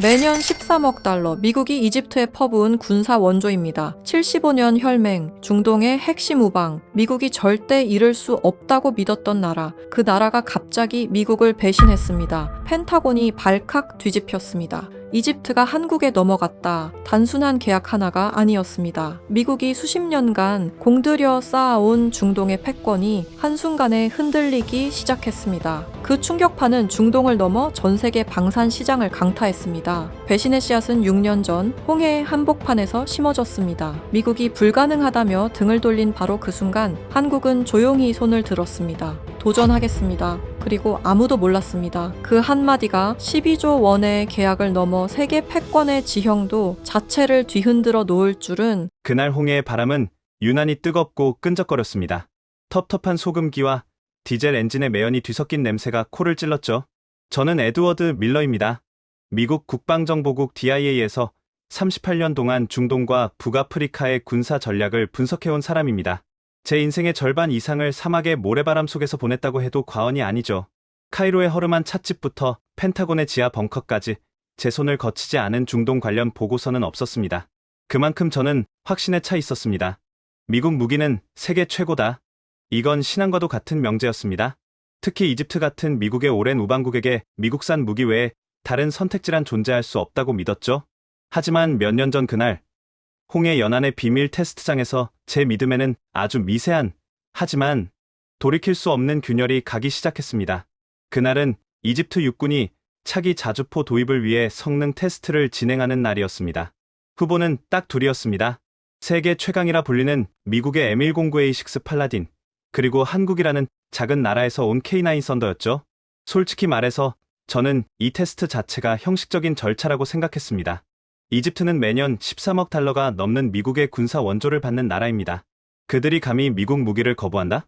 매년 13억 달러, 미국이 이집트에 퍼부은 군사 원조입니다. 75년 혈맹, 중동의 핵심 우방, 미국이 절대 잃을 수 없다고 믿었던 나라, 그 나라가 갑자기 미국을 배신했습니다. 펜타곤이 발칵 뒤집혔습니다. 이집트가 한국에 넘어갔다. 단순한 계약 하나가 아니었습니다. 미국이 수십 년간 공들여 쌓아온 중동의 패권이 한순간에 흔들리기 시작했습니다. 그 충격파는 중동을 넘어 전 세계 방산 시장을 강타했습니다. 배신의 씨앗은 6년 전 홍해의 한복판에서 심어졌습니다. 미국이 불가능하다며 등을 돌린 바로 그 순간 한국은 조용히 손을 들었습니다. 도전하겠습니다. 그리고 아무도 몰랐습니다. 그 한마디가 12조 원의 계약을 넘어 세계 패권의 지형도 자체를 뒤흔들어 놓을 줄은. 그날 홍해의 바람은 유난히 뜨겁고 끈적거렸습니다. 텁텁한 소금기와 디젤 엔진의 매연이 뒤섞인 냄새가 코를 찔렀죠. 저는 에드워드 밀러입니다. 미국 국방정보국 DIA에서 38년 동안 중동과 북아프리카의 군사 전략을 분석해온 사람입니다. 제 인생의 절반 이상을 사막의 모래바람 속에서 보냈다고 해도 과언이 아니죠. 카이로의 허름한 찻집부터 펜타곤의 지하 벙커까지 제 손을 거치지 않은 중동 관련 보고서는 없었습니다. 그만큼 저는 확신에 차 있었습니다. 미국 무기는 세계 최고다. 이건 신앙과도 같은 명제였습니다. 특히 이집트 같은 미국의 오랜 우방국에게 미국산 무기 외에 다른 선택지란 존재할 수 없다고 믿었죠. 하지만 몇 년 전 그날, 홍해 연안의 비밀 테스트장에서 제 믿음에는 아주 미세한, 하지만 돌이킬 수 없는 균열이 가기 시작했습니다. 그날은 이집트 육군이 차기 자주포 도입을 위해 성능 테스트를 진행하는 날이었습니다. 후보는 딱 둘이었습니다. 세계 최강이라 불리는 미국의 M109A6 팔라딘, 그리고 한국이라는 작은 나라에서 온 K9 썬더였죠. 솔직히 말해서 저는 이 테스트 자체가 형식적인 절차라고 생각했습니다. 이집트는 매년 13억 달러가 넘는 미국의 군사 원조를 받는 나라입니다. 그들이 감히 미국 무기를 거부한다?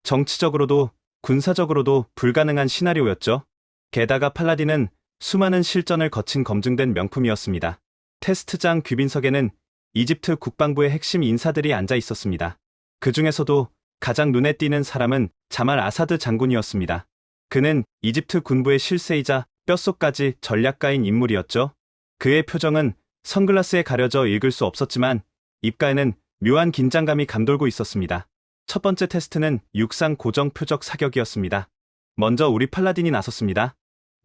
정치적으로도 군사적으로도 불가능한 시나리오였죠. 게다가 팔라딘은 수많은 실전을 거친 검증된 명품이었습니다. 테스트장 귀빈석에는 이집트 국방부의 핵심 인사들이 앉아 있었습니다. 그 중에서도 가장 눈에 띄는 사람은 자말 아사드 장군이었습니다. 그는 이집트 군부의 실세이자 뼛속까지 전략가인 인물이었죠. 그의 표정은 선글라스에 가려져 읽을 수 없었지만 입가에는 묘한 긴장감이 감돌고 있었습니다. 첫 번째 테스트는 육상 고정 표적 사격이었습니다. 먼저 우리 팔라딘이 나섰습니다.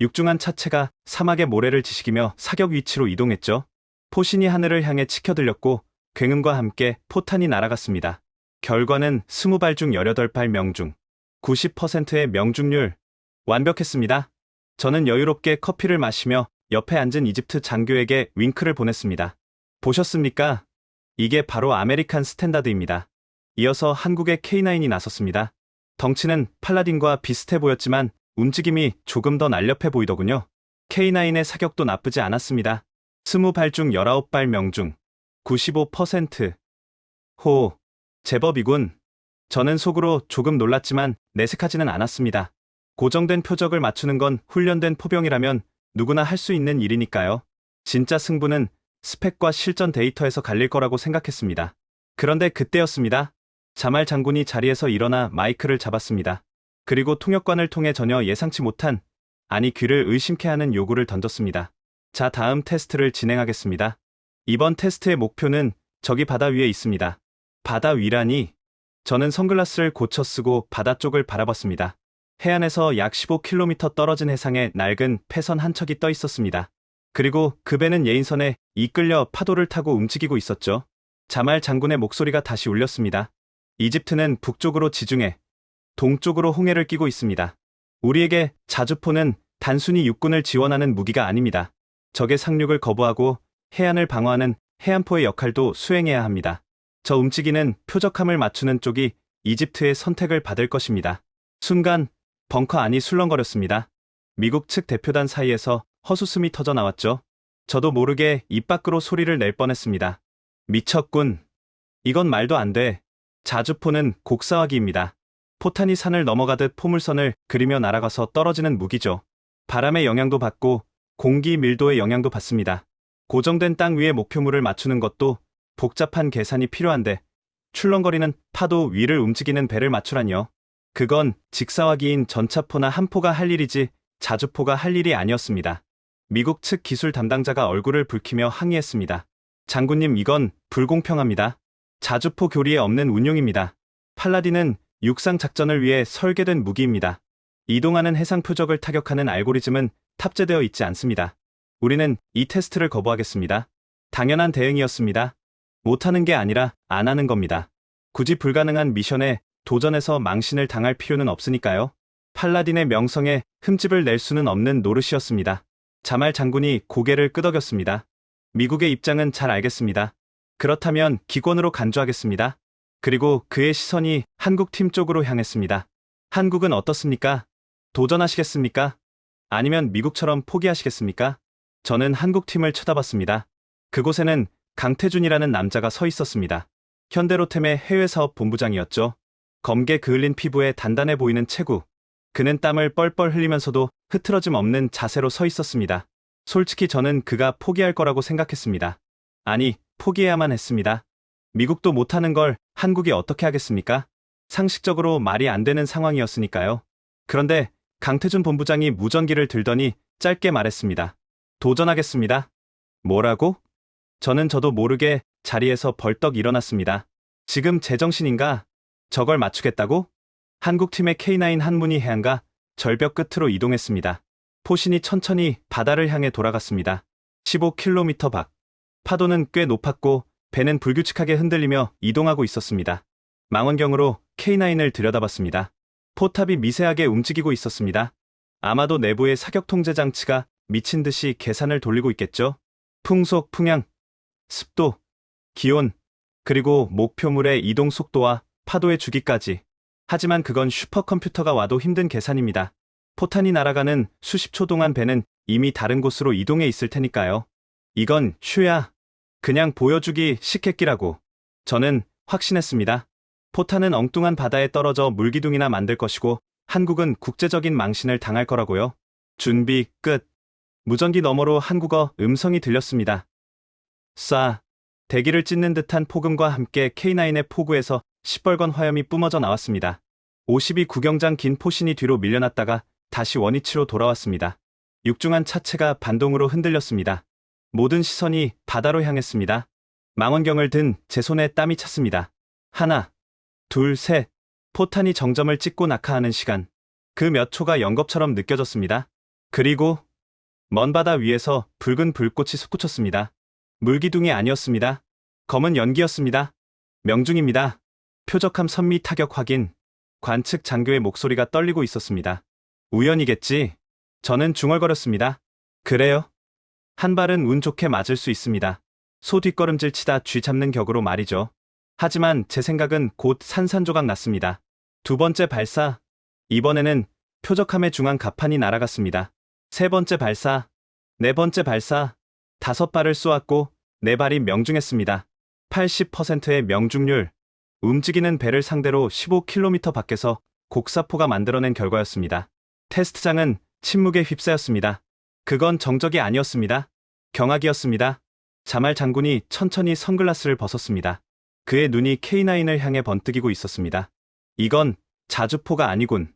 육중한 차체가 사막의 모래를 지식이며 사격 위치로 이동했죠. 포신이 하늘을 향해 치켜들렸고 굉음과 함께 포탄이 날아갔습니다. 결과는 20발 중 18발 명중, 90%의 명중률, 완벽했습니다. 저는 여유롭게 커피를 마시며 옆에 앉은 이집트 장교에게 윙크를 보냈습니다. 보셨습니까? 이게 바로 아메리칸 스탠다드입니다. 이어서 한국의 K9이 나섰습니다. 덩치는 팔라딘과 비슷해 보였지만 움직임이 조금 더 날렵해 보이더군요. K9의 사격도 나쁘지 않았습니다. 20발 중 19발 명중, 95%. 호, 제법이군. 저는 속으로 조금 놀랐지만 내색하지는 않았습니다. 고정된 표적을 맞추는 건 훈련된 포병이라면 누구나 할 수 있는 일이니까요. 진짜 승부는 스펙과 실전 데이터에서 갈릴 거라고 생각했습니다. 그런데 그때였습니다. 자말 장군이 자리에서 일어나 마이크를 잡았습니다. 그리고 통역관을 통해 전혀 예상치 못한, 아니 귀를 의심케 하는 요구를 던졌습니다. 자, 다음 테스트를 진행하겠습니다. 이번 테스트의 목표는 저기 바다 위에 있습니다. 바다 위라니? 저는 선글라스를 고쳐 쓰고 바다 쪽을 바라봤습니다. 해안에서 약 15km 떨어진 해상에 낡은 패선 한 척이 떠 있었습니다. 그리고 그 배는 예인선에 이끌려 파도를 타고 움직이고 있었죠. 자말 장군의 목소리가 다시 울렸습니다. 이집트는 북쪽으로 지중해, 동쪽으로 홍해를 끼고 있습니다. 우리에게 자주포는 단순히 육군을 지원하는 무기가 아닙니다. 적의 상륙을 거부하고 해안을 방어하는 해안포의 역할도 수행해야 합니다. 저 움직이는 표적함을 맞추는 쪽이 이집트의 선택을 받을 것입니다. 순간 벙커 안이 술렁거렸습니다. 미국 측 대표단 사이에서 헛웃음이 터져 나왔죠. 저도 모르게 입 밖으로 소리를 낼 뻔했습니다. 미쳤군. 이건 말도 안 돼. 자주포는 곡사화기입니다. 포탄이 산을 넘어가듯 포물선을 그리며 날아가서 떨어지는 무기죠. 바람의 영향도 받고 공기 밀도의 영향도 받습니다. 고정된 땅 위에 목표물을 맞추는 것도 복잡한 계산이 필요한데 출렁거리는 파도 위를 움직이는 배를 맞추라니요. 그건 직사화기인 전차포나 함포가 할 일이지 자주포가 할 일이 아니었습니다. 미국 측 기술 담당자가 얼굴을 붉히며 항의했습니다. 장군님, 이건 불공평합니다. 자주포 교리에 없는 운용입니다. 팔라딘은 육상 작전을 위해 설계된 무기입니다. 이동하는 해상 표적을 타격하는 알고리즘은 탑재되어 있지 않습니다. 우리는 이 테스트를 거부하겠습니다. 당연한 대응이었습니다. 못하는 게 아니라 안 하는 겁니다. 굳이 불가능한 미션에 도전해서 망신을 당할 필요는 없으니까요. 팔라딘의 명성에 흠집을 낼 수는 없는 노릇이었습니다. 자말 장군이 고개를 끄덕였습니다. 미국의 입장은 잘 알겠습니다. 그렇다면 기권으로 간주하겠습니다. 그리고 그의 시선이 한국 팀 쪽으로 향했습니다. 한국은 어떻습니까? 도전하시겠습니까? 아니면 미국처럼 포기하시겠습니까? 저는 한국 팀을 쳐다봤습니다. 그곳에는 강태준이라는 남자가 서 있었습니다. 현대로템의 해외사업 본부장이었죠. 검게 그을린 피부에 단단해 보이는 체구. 그는 땀을 뻘뻘 흘리면서도 흐트러짐 없는 자세로 서 있었습니다. 솔직히 저는 그가 포기할 거라고 생각했습니다. 아니, 포기해야만 했습니다. 미국도 못하는 걸 한국이 어떻게 하겠습니까? 상식적으로 말이 안 되는 상황이었으니까요. 그런데 강태준 본부장이 무전기를 들더니 짧게 말했습니다. 도전하겠습니다. 뭐라고? 저는 저도 모르게 자리에서 벌떡 일어났습니다. 지금 제정신인가? 저걸 맞추겠다고? 한국팀의 K9 한문희 해안가 절벽 끝으로 이동했습니다. 포신이 천천히 바다를 향해 돌아갔습니다. 15km 밖. 파도는 꽤 높았고 배는 불규칙하게 흔들리며 이동하고 있었습니다. 망원경으로 K9을 들여다봤습니다. 포탑이 미세하게 움직이고 있었습니다. 아마도 내부의 사격 통제 장치가 미친 듯이 계산을 돌리고 있겠죠? 풍속, 풍향, 습도, 기온, 그리고 목표물의 이동 속도와 파도의 주기까지. 하지만 그건 슈퍼컴퓨터가 와도 힘든 계산입니다. 포탄이 날아가는 수십 초 동안 배는 이미 다른 곳으로 이동해 있을 테니까요. 이건 슈야. 그냥 보여주기 식객기라고. 저는 확신했습니다. 포탄은 엉뚱한 바다에 떨어져 물기둥이나 만들 것이고 한국은 국제적인 망신을 당할 거라고요. 준비 끝. 무전기 너머로 한국어 음성이 들렸습니다. 쏴. 대기를 찢는 듯한 폭음과 함께 K9의 포구에서 시뻘건 화염이 뿜어져 나왔습니다. 52구경장 긴 포신이 뒤로 밀려났다가 다시 원위치로 돌아왔습니다. 육중한 차체가 반동으로 흔들렸습니다. 모든 시선이 바다로 향했습니다. 망원경을 든 제 손에 땀이 찼습니다. 하나, 둘, 셋. 포탄이 정점을 찍고 낙하하는 시간. 그 몇 초가 연겁처럼 느껴졌습니다. 그리고 먼 바다 위에서 붉은 불꽃이 솟구쳤습니다. 물기둥이 아니었습니다. 검은 연기였습니다. 명중입니다. 표적함 선미 타격 확인. 관측 장교의 목소리가 떨리고 있었습니다. 우연이겠지. 저는 중얼거렸습니다. 그래요? 한 발은 운 좋게 맞을 수 있습니다. 소 뒷걸음질 치다 쥐 잡는 격으로 말이죠. 하지만 제 생각은 곧 산산조각 났습니다. 두 번째 발사. 이번에는 표적함의 중앙 갑판이 날아갔습니다. 세 번째 발사. 네 번째 발사. 5발을 쏘았고 4발이 명중했습니다. 80%의 명중률. 움직이는 배를 상대로 15km 밖에서 곡사포가 만들어낸 결과였습니다. 테스트장은 침묵에 휩싸였습니다. 그건 정적이 아니었습니다. 경악이었습니다. 자말 장군이 천천히 선글라스를 벗었습니다. 그의 눈이 K9을 향해 번뜩이고 있었습니다. 이건 자주포가 아니군.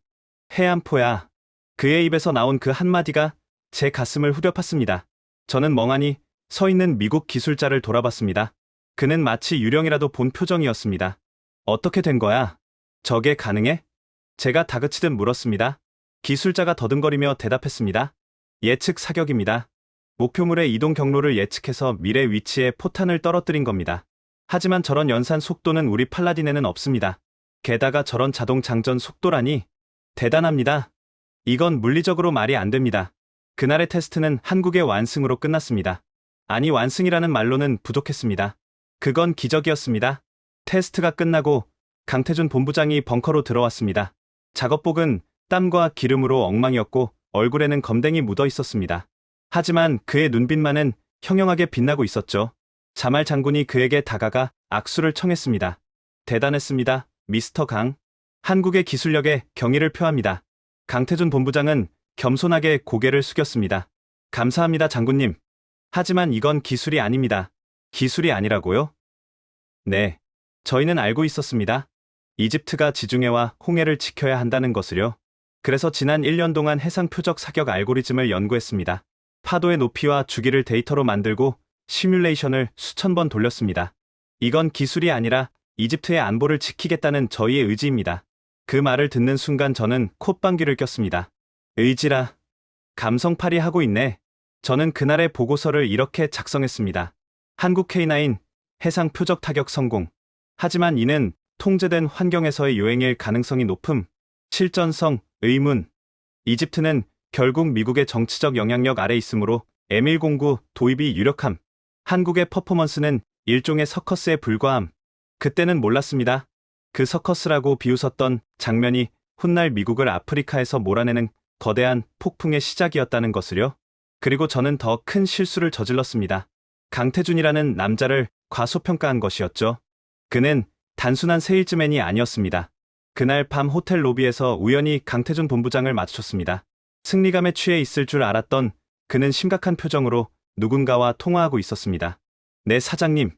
해안포야. 그의 입에서 나온 그 한마디가 제 가슴을 후벼 팠습니다. 저는 멍하니 서 있는 미국 기술자를 돌아봤습니다. 그는 마치 유령이라도 본 표정이었습니다. 어떻게 된 거야? 저게 가능해? 제가 다그치듯 물었습니다. 기술자가 더듬거리며 대답했습니다. 예측 사격입니다. 목표물의 이동 경로를 예측해서 미래 위치에 포탄을 떨어뜨린 겁니다. 하지만 저런 연산 속도는 우리 팔라딘에는 없습니다. 게다가 저런 자동 장전 속도라니. 대단합니다. 이건 물리적으로 말이 안 됩니다. 그날의 테스트는 한국의 완승으로 끝났습니다. 아니, 완승이라는 말로는 부족했습니다. 그건 기적이었습니다. 테스트가 끝나고 강태준 본부장이 벙커로 들어왔습니다. 작업복은 땀과 기름으로 엉망이었고 얼굴에는 검댕이 묻어 있었습니다. 하지만 그의 눈빛만은 형형하게 빛나고 있었죠. 자말 장군이 그에게 다가가 악수를 청했습니다. 대단했습니다, 미스터 강. 한국의 기술력에 경의를 표합니다. 강태준 본부장은 겸손하게 고개를 숙였습니다. 감사합니다, 장군님. 하지만 이건 기술이 아닙니다. 기술이 아니라고요? 네. 저희는 알고 있었습니다. 이집트가 지중해와 홍해를 지켜야 한다는 것을요. 그래서 지난 1년 동안 해상 표적 사격 알고리즘을 연구했습니다. 파도의 높이와 주기를 데이터로 만들고 시뮬레이션을 수천 번 돌렸습니다. 이건 기술이 아니라 이집트의 안보를 지키겠다는 저희의 의지입니다. 그 말을 듣는 순간 저는 콧방귀를 꼈습니다. 의지라. 감성팔이 하고 있네. 저는 그날의 보고서를 이렇게 작성했습니다. 한국 K9 해상 표적 타격 성공. 하지만 이는 통제된 환경에서의 요행일 가능성이 높음. 실전성, 의문. 이집트는 결국 미국의 정치적 영향력 아래 있으므로 M109 도입이 유력함. 한국의 퍼포먼스는 일종의 서커스에 불과함. 그때는 몰랐습니다. 그 서커스라고 비웃었던 장면이 훗날 미국을 아프리카에서 몰아내는 거대한 폭풍의 시작이었다는 것을요. 그리고 저는 더 큰 실수를 저질렀습니다. 강태준이라는 남자를 과소평가한 것이었죠. 그는 단순한 세일즈맨이 아니었습니다. 그날 밤 호텔 로비에서 우연히 강태준 본부장을 마주쳤습니다. 승리감에 취해 있을 줄 알았던 그는 심각한 표정으로 누군가와 통화하고 있었습니다. 네, 사장님.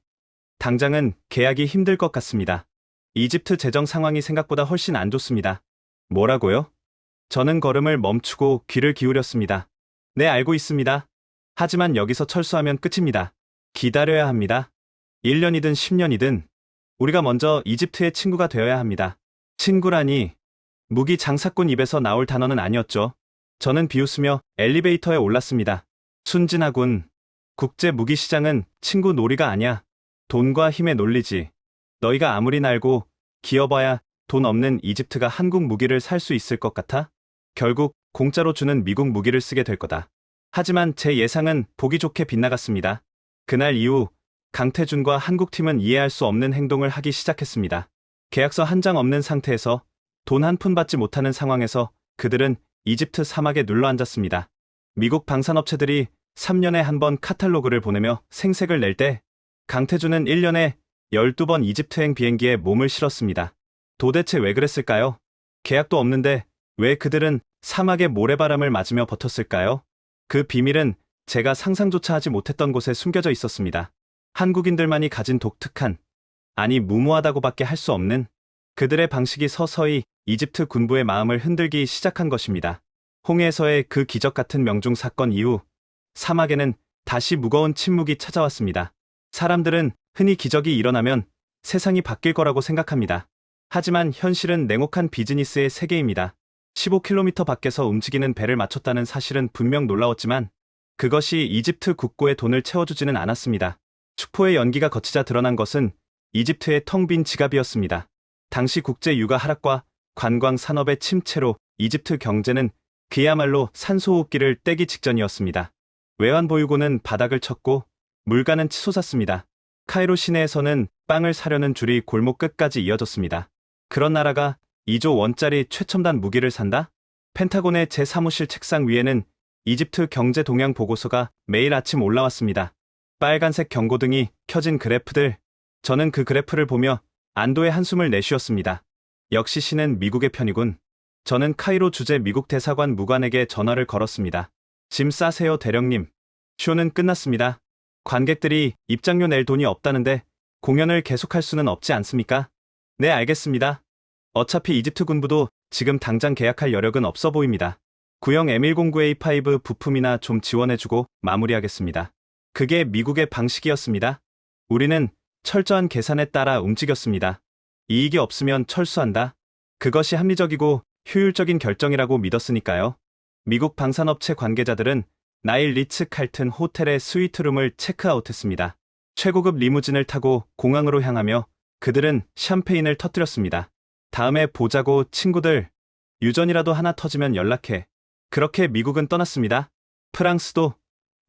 당장은 계약이 힘들 것 같습니다. 이집트 재정 상황이 생각보다 훨씬 안 좋습니다. 뭐라고요? 저는 걸음을 멈추고 귀를 기울였습니다. 네, 알고 있습니다. 하지만 여기서 철수하면 끝입니다. 기다려야 합니다. 1년이든 10년이든 우리가 먼저 이집트의 친구가 되어야 합니다. 친구라니, 무기 장사꾼 입에서 나올 단어는 아니었죠. 저는 비웃으며 엘리베이터에 올랐습니다. 순진하군. 국제 무기 시장은 친구 놀이가 아니야. 돈과 힘의 논리지. 너희가 아무리 날고 기어봐야 돈 없는 이집트가 한국 무기를 살 수 있을 것 같아? 결국 공짜로 주는 미국 무기를 쓰게 될 거다. 하지만 제 예상은 보기 좋게 빗나갔습니다. 그날 이후 강태준과 한국팀은 이해할 수 없는 행동을 하기 시작했습니다. 계약서 한 장 없는 상태에서 돈 한 푼 받지 못하는 상황에서 그들은 이집트 사막에 눌러앉았습니다. 미국 방산업체들이 3년에 한 번 카탈로그를 보내며 생색을 낼 때 강태준은 1년에 12번 이집트행 비행기에 몸을 실었습니다. 도대체 왜 그랬을까요? 계약도 없는데 왜 그들은 사막의 모래바람을 맞으며 버텼을까요? 그 비밀은 제가 상상조차 하지 못했던 곳에 숨겨져 있었습니다. 한국인들만이 가진 독특한, 아니 무모하다고밖에 할 수 없는 그들의 방식이 서서히 이집트 군부의 마음을 흔들기 시작한 것입니다. 홍해에서의 그 기적 같은 명중 사건 이후 사막에는 다시 무거운 침묵이 찾아왔습니다. 사람들은 흔히 기적이 일어나면 세상이 바뀔 거라고 생각합니다. 하지만 현실은 냉혹한 비즈니스의 세계입니다. 15km 밖에서 움직이는 배를 맞췄다는 사실은 분명 놀라웠지만 그것이 이집트 국고에 돈을 채워주지는 않았습니다. 축포의 연기가 거치자 드러난 것은 이집트의 텅 빈 지갑이었습니다. 당시 국제 유가 하락과 관광 산업의 침체로 이집트 경제는 그야말로 산소호흡기를 떼기 직전이었습니다. 외환 보유고는 바닥을 쳤고 물가는 치솟았습니다. 카이로 시내에서는 빵을 사려는 줄이 골목 끝까지 이어졌습니다. 그런 나라가 2조 원짜리 최첨단 무기를 산다? 펜타곤의 제 사무실 책상 위에는 이집트 경제 동향 보고서가 매일 아침 올라왔습니다. 빨간색 경고등이 켜진 그래프들. 저는 그 그래프를 보며 안도의 한숨을 내쉬었습니다. 역시 신은 미국의 편이군. 저는 카이로 주재 미국 대사관 무관에게 전화를 걸었습니다. 짐 싸세요, 대령님. 쇼는 끝났습니다. 관객들이 입장료 낼 돈이 없다는데 공연을 계속할 수는 없지 않습니까? 네, 알겠습니다. 어차피 이집트 군부도 지금 당장 계약할 여력은 없어 보입니다. 구형 M109A5 부품이나 좀 지원해주고 마무리하겠습니다. 그게 미국의 방식이었습니다. 우리는 철저한 계산에 따라 움직였습니다. 이익이 없으면 철수한다. 그것이 합리적이고 효율적인 결정이라고 믿었으니까요. 미국 방산업체 관계자들은 나일 리츠 칼튼 호텔의 스위트룸을 체크아웃했습니다. 최고급 리무진을 타고 공항으로 향하며 그들은 샴페인을 터뜨렸습니다. 다음에 보자고, 친구들. 유전이라도 하나 터지면 연락해. 그렇게 미국은 떠났습니다. 프랑스도,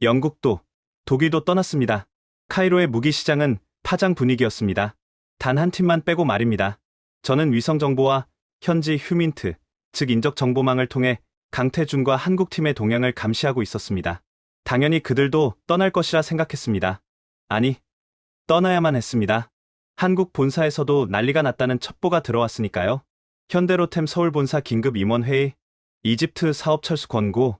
영국도, 독일도 떠났습니다. 카이로의 무기 시장은 파장 분위기였습니다. 단 한 팀만 빼고 말입니다. 저는 위성정보와 현지 휴민트, 즉 인적정보망을 통해 강태준과 한국팀의 동향을 감시하고 있었습니다. 당연히 그들도 떠날 것이라 생각했습니다. 아니, 떠나야만 했습니다. 한국 본사에서도 난리가 났다는 첩보가 들어왔으니까요. 현대로템 서울본사 긴급 임원회의, 이집트 사업 철수 권고,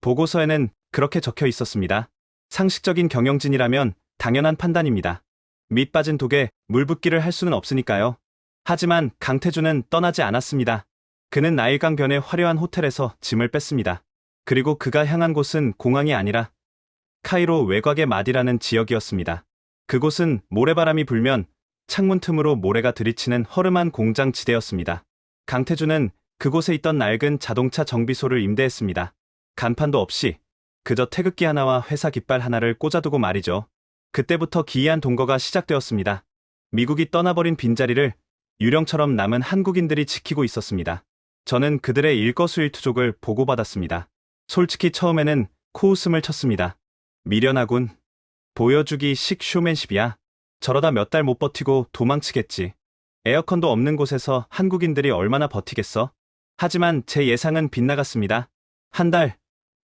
보고서에는 그렇게 적혀 있었습니다. 상식적인 경영진이라면 당연한 판단입니다. 밑 빠진 독에 물 붓기를 할 수는 없으니까요. 하지만 강태준은 떠나지 않았습니다. 그는 나일강 변의 화려한 호텔에서 짐을 뺐습니다. 그리고 그가 향한 곳은 공항이 아니라 카이로 외곽의 마디라는 지역이었습니다. 그곳은 모래바람이 불면 창문 틈으로 모래가 들이치는 허름한 공장 지대였습니다. 강태준은 그곳에 있던 낡은 자동차 정비소를 임대했습니다. 간판도 없이 그저 태극기 하나와 회사 깃발 하나를 꽂아두고 말이죠. 그때부터 기이한 동거가 시작되었습니다. 미국이 떠나버린 빈자리를 유령처럼 남은 한국인들이 지키고 있었습니다. 저는 그들의 일거수일투족을 보고받았습니다. 솔직히 처음에는 코웃음을 쳤습니다. 미련하군. 보여주기식 쇼맨십이야. 저러다 몇 달 못 버티고 도망치겠지. 에어컨도 없는 곳에서 한국인들이 얼마나 버티겠어? 하지만 제 예상은 빗나갔습니다. 한 달,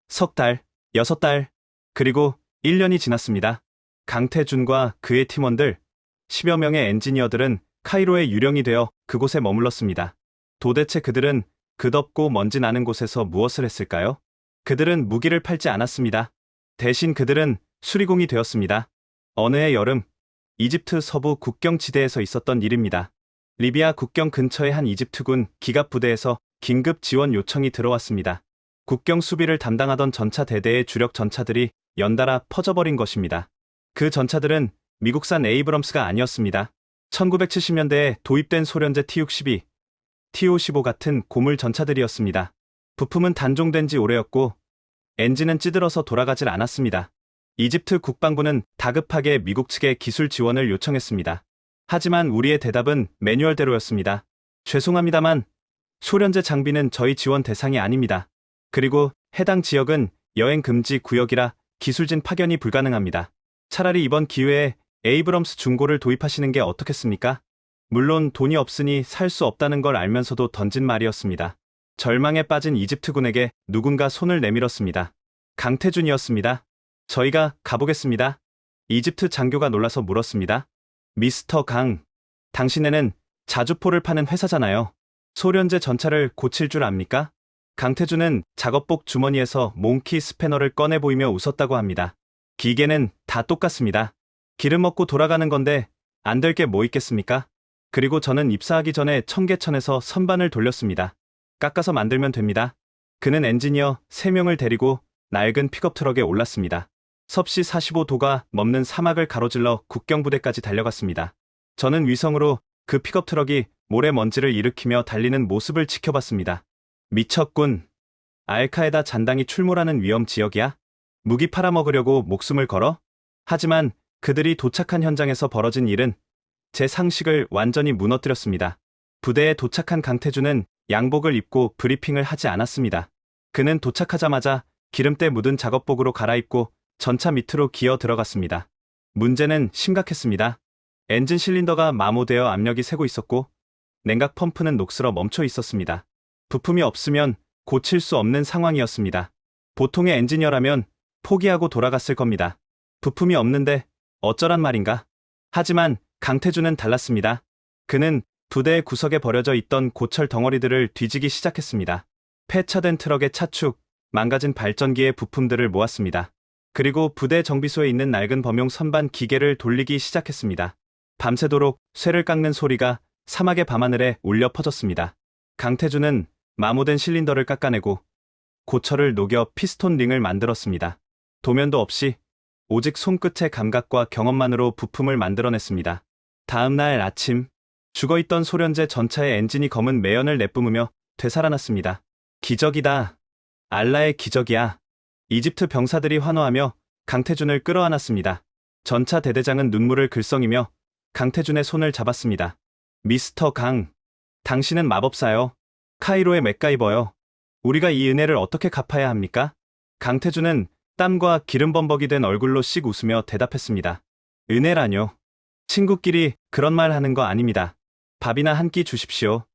석 달, 6달, 그리고 1년이 지났습니다. 강태준과 그의 팀원들, 10여 명의 엔지니어들은 카이로의 유령이 되어 그곳에 머물렀습니다. 도대체 그들은 끝없고 먼지 나는 곳에서 무엇을 했을까요? 그들은 무기를 팔지 않았습니다. 대신 그들은 수리공이 되었습니다. 어느 해 여름, 이집트 서부 국경지대에서 있었던 일입니다. 리비아 국경 근처의 한 이집트군 기갑 부대에서 긴급 지원 요청이 들어왔습니다. 국경 수비를 담당하던 전차 대대의 주력 전차들이 연달아 퍼져버린 것입니다. 그 전차들은 미국산 에이브럼스가 아니었습니다. 1970년대에 도입된 소련제 T-62, T-55 같은 고물 전차들이었습니다. 부품은 단종된 지 오래였고 엔진은 찌들어서 돌아가질 않았습니다. 이집트 국방부는 다급하게 미국 측에 기술 지원을 요청했습니다. 하지만 우리의 대답은 매뉴얼대로였습니다. 죄송합니다만 소련제 장비는 저희 지원 대상이 아닙니다. 그리고 해당 지역은 여행 금지 구역이라 기술진 파견이 불가능합니다. 차라리 이번 기회에 에이브럼스 중고를 도입하시는 게 어떻겠습니까? 물론 돈이 없으니 살 수 없다는 걸 알면서도 던진 말이었습니다. 절망에 빠진 이집트군에게 누군가 손을 내밀었습니다. 강태준이었습니다. 저희가 가보겠습니다. 이집트 장교가 놀라서 물었습니다. 미스터 강, 당신네는 자주포를 파는 회사잖아요. 소련제 전차를 고칠 줄 압니까? 강태준은 작업복 주머니에서 몽키 스패너를 꺼내 보이며 웃었다고 합니다. 기계는 다 똑같습니다. 기름 먹고 돌아가는 건데 안 될 게 뭐 있겠습니까? 그리고 저는 입사하기 전에 청계천에서 선반을 돌렸습니다. 깎아서 만들면 됩니다. 그는 엔지니어 3명을 데리고 낡은 픽업 트럭에 올랐습니다. 섭씨 45도가 넘는 사막을 가로질러 국경부대까지 달려갔습니다. 저는 위성으로 그 픽업 트럭이 모래먼지를 일으키며 달리는 모습을 지켜봤습니다. 미쳤군. 알카에다 잔당이 출몰하는 위험 지역이야? 무기 팔아먹으려고 목숨을 걸어? 하지만 그들이 도착한 현장에서 벌어진 일은 제 상식을 완전히 무너뜨렸습니다. 부대에 도착한 강태준은 양복을 입고 브리핑을 하지 않았습니다. 그는 도착하자마자 기름때 묻은 작업복으로 갈아입고 전차 밑으로 기어 들어갔습니다. 문제는 심각했습니다. 엔진 실린더가 마모되어 압력이 새고 있었고 냉각 펌프는 녹슬어 멈춰 있었습니다. 부품이 없으면 고칠 수 없는 상황이었습니다. 보통의 엔지니어라면 포기하고 돌아갔을 겁니다. 부품이 없는데 어쩌란 말인가? 하지만 강태준은 달랐습니다. 그는 부대의 구석에 버려져 있던 고철 덩어리들을 뒤지기 시작했습니다. 폐차된 트럭의 차축, 망가진 발전기의 부품들을 모았습니다. 그리고 부대 정비소에 있는 낡은 범용 선반 기계를 돌리기 시작했습니다. 밤새도록 쇠를 깎는 소리가 사막의 밤하늘에 울려 퍼졌습니다. 강태준은 마모된 실린더를 깎아내고 고철을 녹여 피스톤 링을 만들었습니다. 도면도 없이 오직 손끝의 감각과 경험만으로 부품을 만들어냈습니다. 다음 날 아침, 죽어있던 소련제 전차의 엔진이 검은 매연을 내뿜으며 되살아났습니다. 기적이다. 알라의 기적이야. 이집트 병사들이 환호하며 강태준을 끌어안았습니다. 전차 대대장은 눈물을 글썽이며 강태준의 손을 잡았습니다. 미스터 강, 당신은 마법사요. 카이로의 맥가이버요. 우리가 이 은혜를 어떻게 갚아야 합니까? 강태준은 땀과 기름 범벅이 된 얼굴로 씩 웃으며 대답했습니다. 은혜라뇨. 친구끼리 그런 말 하는 거 아닙니다. 밥이나 한 끼 주십시오.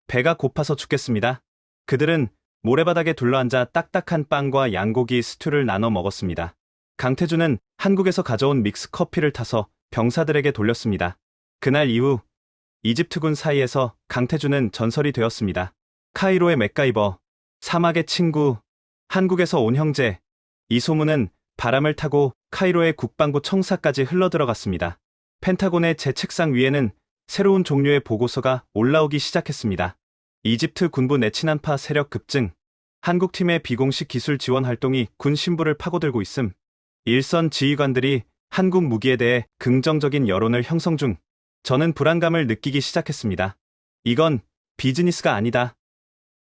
배가 고파서 죽겠습니다. 그들은 모래바닥에 둘러앉아 딱딱한 빵과 양고기 스튜를 나눠 먹었습니다. 강태준은 한국에서 가져온 믹스 커피를 타서 병사들에게 돌렸습니다. 그날 이후 이집트군 사이에서 강태준은 전설이 되었습니다. 카이로의 맥가이버, 사막의 친구, 한국에서 온 형제. 이 소문은 바람을 타고 카이로의 국방부 청사까지 흘러들어갔습니다. 펜타곤의 제 책상 위에는 새로운 종류의 보고서가 올라오기 시작했습니다. 이집트 군부 내친한파 세력 급증, 한국팀의 비공식 기술 지원 활동이 군 심부를 파고들고 있음, 일선 지휘관들이 한국 무기에 대해 긍정적인 여론을 형성 중 저는 불안감을 느끼기 시작했습니다. 이건 비즈니스가 아니다.